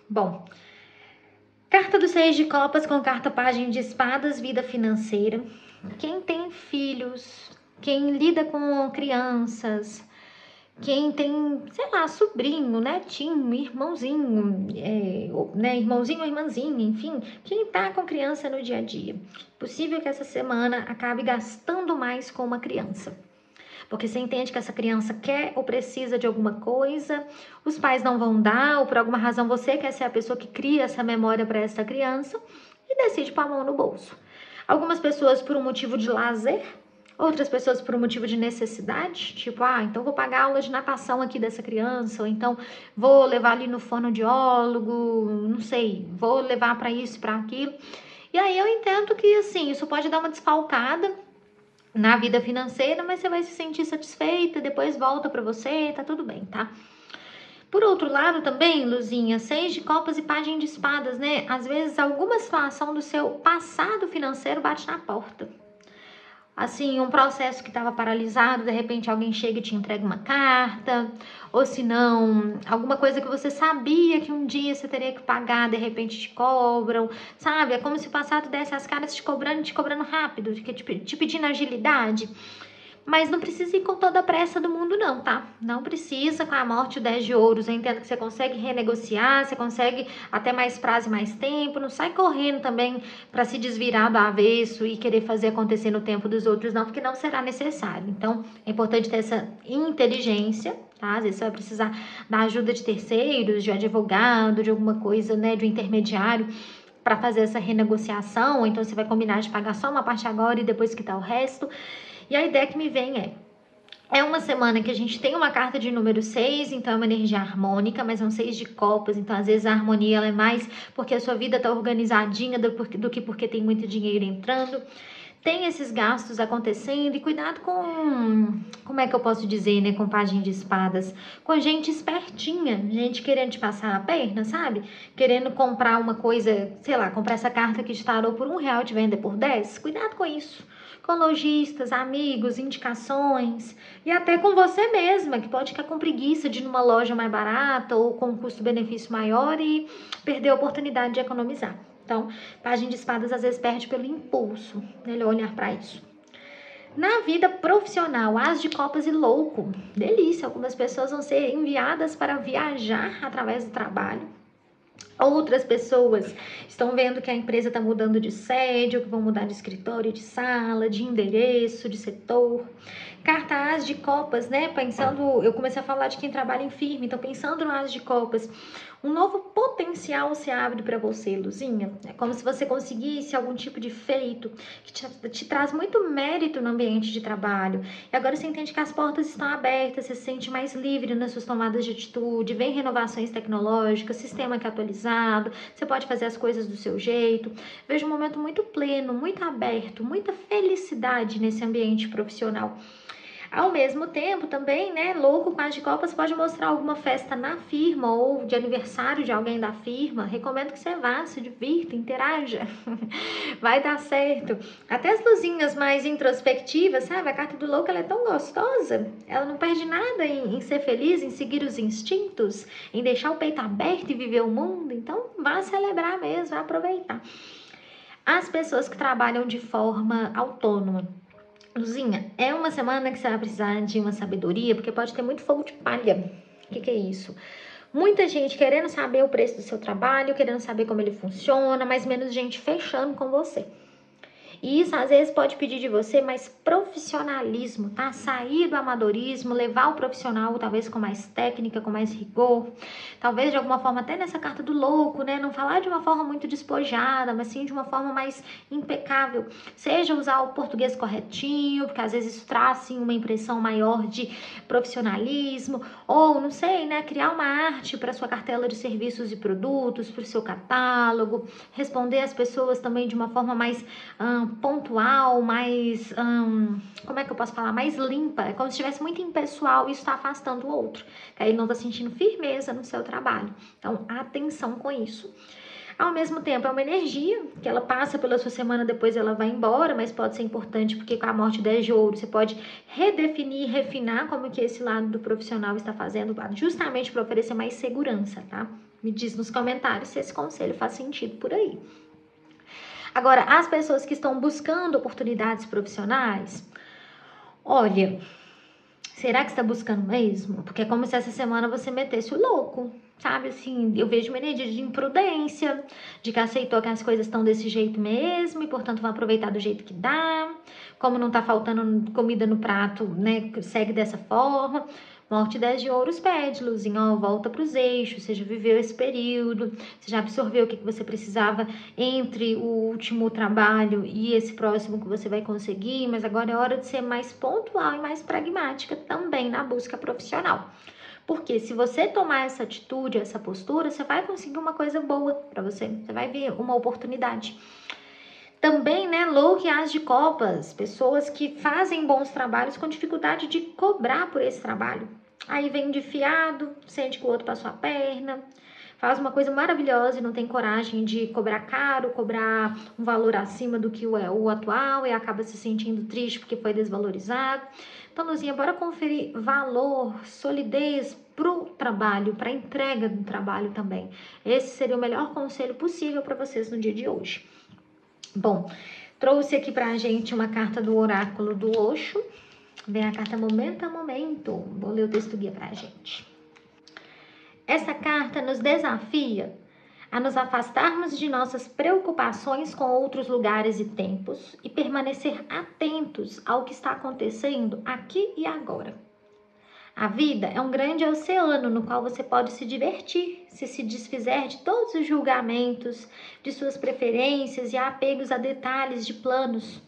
Bom, carta do 6 de copas com carta página de espadas, vida financeira. Quem tem filhos, quem lida com crianças, quem tem, sei lá, sobrinho, netinho, irmãozinho, né, irmãozinho ou irmãzinha, enfim, quem tá com criança no dia a dia. Possível que essa semana acabe gastando mais com uma criança. Porque você entende que essa criança quer ou precisa de alguma coisa, os pais não vão dar, ou por alguma razão você quer ser a pessoa que cria essa memória para essa criança e decide pôr a mão no bolso. Algumas pessoas por um motivo de lazer, outras pessoas por um motivo de necessidade, tipo, então vou pagar a aula de natação aqui dessa criança, ou então vou levar ali no fonoaudiólogo, não sei, vou levar para isso, para aquilo. E aí eu entendo que, assim, isso pode dar uma desfalcada na vida financeira, mas você vai se sentir satisfeita, depois volta para você, tá tudo bem, tá? Por outro lado também, Luzinha, 6 de copas e pajem de espadas, né? Às vezes alguma situação do seu passado financeiro bate na porta. Assim, um processo que estava paralisado, de repente alguém chega e te entrega uma carta, ou se não, alguma coisa que você sabia que um dia você teria que pagar, de repente te cobram, sabe? É como se o passado desse as caras te cobrando rápido, te pedindo agilidade. Mas não precisa ir com toda a pressa do mundo não, tá? Não precisa com a morte o 10 de ouros. Eu entendo que você consegue renegociar, você consegue até mais prazo e mais tempo. Não sai correndo também para se desvirar do avesso e querer fazer acontecer no tempo dos outros não, porque não será necessário. Então, é importante ter essa inteligência, tá? Às vezes você vai precisar da ajuda de terceiros, de um advogado, de alguma coisa, né, de um intermediário para fazer essa renegociação. Ou então você vai combinar de pagar só uma parte agora e depois quitar o resto. E a ideia que me vem é uma semana que a gente tem uma carta de número 6, então é uma energia harmônica, mas é um 6 de copas, então às vezes a harmonia ela é mais porque a sua vida tá organizadinha do que porque tem muito dinheiro entrando. Tem esses gastos acontecendo e cuidado com, como é que eu posso dizer, né, com pajem de espadas, com gente espertinha, gente querendo te passar a perna, sabe? Querendo comprar uma coisa, sei lá, comprar essa carta que te tarou por R$1 e te vender por 10, cuidado com isso. Com lojistas, amigos, indicações e até com você mesma, que pode ficar com preguiça de ir numa loja mais barata ou com um custo-benefício maior e perder a oportunidade de economizar. Então, pajem de espadas às vezes perde pelo impulso, melhor olhar para isso. Na vida profissional, as de copas e louco, delícia, algumas pessoas vão ser enviadas para viajar através do trabalho. Outras pessoas estão vendo que a empresa está mudando de sede, ou que vão mudar de escritório, de sala, de endereço, de setor. Carta As de Copas, né? Pensando, eu comecei a falar de quem trabalha em firme, então pensando no As de Copas, um novo potencial se abre para você, Luzinha. É como se você conseguisse algum tipo de feito que te traz muito mérito no ambiente de trabalho. E agora você entende que as portas estão abertas, você se sente mais livre nas suas tomadas de atitude, vem renovações tecnológicas, sistema que é atualizado, você pode fazer as coisas do seu jeito. Vejo um momento muito pleno, muito aberto, muita felicidade nesse ambiente profissional. Ao mesmo tempo, também, né, louco com as de copas pode mostrar alguma festa na firma ou de aniversário de alguém da firma. Recomendo que você vá, se divirta, interaja. Vai dar certo. Até as luzinhas mais introspectivas, sabe? A carta do louco, ela é tão gostosa. Ela não perde nada em ser feliz, em seguir os instintos, em deixar o peito aberto e viver o mundo. Então, vá celebrar mesmo, vá aproveitar. As pessoas que trabalham de forma autônoma. Luzinha, é uma semana que você vai precisar de uma sabedoria, porque pode ter muito fogo de palha. O que é isso? Muita gente querendo saber o preço do seu trabalho, querendo saber como ele funciona, mas menos gente fechando com você. E isso às vezes pode pedir de você mais profissionalismo, tá? Sair do amadorismo, levar o profissional talvez com mais técnica, com mais rigor. Talvez de alguma forma até nessa carta do louco, né? Não falar de uma forma muito despojada, mas sim de uma forma mais impecável. Seja usar o português corretinho, porque às vezes isso traz sim uma impressão maior de profissionalismo. Ou, não sei, né? Criar uma arte para sua cartela de serviços e produtos, para o seu catálogo. Responder às pessoas também de uma forma mais pontual, mais, como é que eu posso falar? Mais limpa. É como se estivesse muito impessoal e isso está afastando o outro. Que aí ele não está sentindo firmeza no seu trabalho. Então, atenção com isso. Ao mesmo tempo, é uma energia que ela passa pela sua semana, depois ela vai embora, mas pode ser importante porque com a morte 10 de ouro, você pode redefinir, refinar como que esse lado do profissional está fazendo, justamente para oferecer mais segurança, tá? Me diz nos comentários se esse conselho faz sentido por aí. Agora, as pessoas que estão buscando oportunidades profissionais, olha, será que você está buscando mesmo? Porque é como se essa semana você metesse o louco, sabe? Assim, eu vejo uma energia de imprudência, de que aceitou que as coisas estão desse jeito mesmo e, portanto, vai aproveitar do jeito que dá. Como não tá faltando comida no prato, né? Segue dessa forma. Morte 10 de ouros pede, Luzinha, ó, volta para os eixos, você já viveu esse período, você já absorveu o que você precisava entre o último trabalho e esse próximo que você vai conseguir, mas agora é hora de ser mais pontual e mais pragmática também na busca profissional. Porque se você tomar essa atitude, essa postura, você vai conseguir uma coisa boa para você, você vai ver uma oportunidade. Também, né, louco e as de copas, pessoas que fazem bons trabalhos com dificuldade de cobrar por esse trabalho. Aí vem de fiado, sente que o outro passou a perna, faz uma coisa maravilhosa e não tem coragem de cobrar caro, cobrar um valor acima do que o atual e acaba se sentindo triste porque foi desvalorizado. Então, Luzinha, bora conferir valor, solidez pro trabalho, para entrega do trabalho também. Esse seria o melhor conselho possível para vocês no dia de hoje. Bom, trouxe aqui pra gente uma carta do oráculo do Osho. Vem a carta Momento a Momento. Vou ler o texto guia pra gente. Essa carta nos desafia a nos afastarmos de nossas preocupações com outros lugares e tempos e permanecer atentos ao que está acontecendo aqui e agora. A vida é um grande oceano no qual você pode se divertir se desfizer de todos os julgamentos, de suas preferências e apegos a detalhes de planos.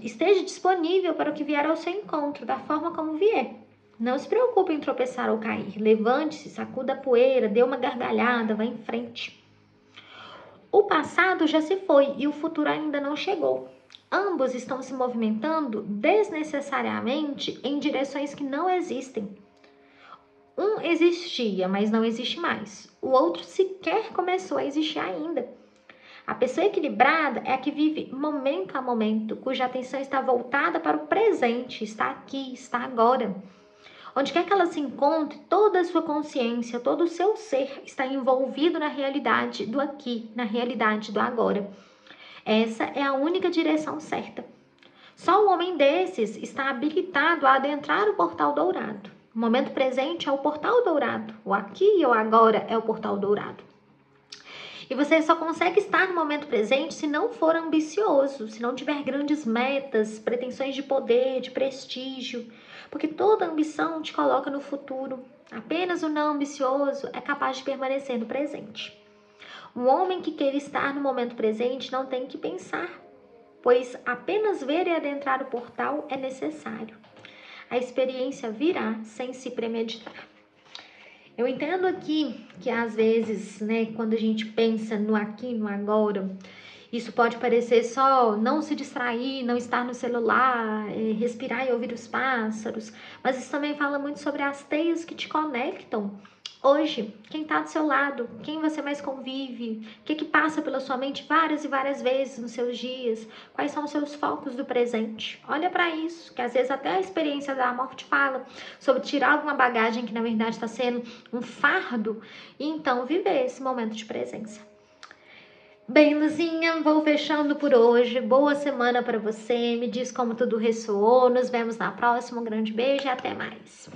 Esteja disponível para o que vier ao seu encontro, da forma como vier. Não se preocupe em tropeçar ou cair. Levante-se, sacuda a poeira, dê uma gargalhada, vá em frente. O passado já se foi e o futuro ainda não chegou. Ambos estão se movimentando desnecessariamente em direções que não existem. Um existia, mas não existe mais. O outro sequer começou a existir ainda. A pessoa equilibrada é a que vive momento a momento, cuja atenção está voltada para o presente, está aqui, está agora. Onde quer que ela se encontre, toda a sua consciência, todo o seu ser está envolvido na realidade do aqui, na realidade do agora. Essa é a única direção certa. Só um homem desses está habilitado a adentrar o portal dourado. O momento presente é o portal dourado. O aqui e o agora é o portal dourado. E você só consegue estar no momento presente se não for ambicioso, se não tiver grandes metas, pretensões de poder, de prestígio. Porque toda ambição te coloca no futuro. Apenas o não ambicioso é capaz de permanecer no presente. Um homem que queira estar no momento presente não tem que pensar, pois apenas ver e adentrar o portal é necessário. A experiência virá sem se premeditar. Eu entendo aqui que às vezes, né, quando a gente pensa no aqui, no agora, isso pode parecer só não se distrair, não estar no celular, respirar e ouvir os pássaros, mas isso também fala muito sobre as teias que te conectam. Hoje, quem está do seu lado, quem você mais convive, o que passa pela sua mente várias e várias vezes nos seus dias, quais são os seus focos do presente. Olha para isso, que às vezes até a experiência da morte fala sobre tirar alguma bagagem que na verdade está sendo um fardo e então viver esse momento de presença. Bem, Luzinha, vou fechando por hoje. Boa semana para você. Me diz como tudo ressoou. Nos vemos na próxima. Um grande beijo e até mais.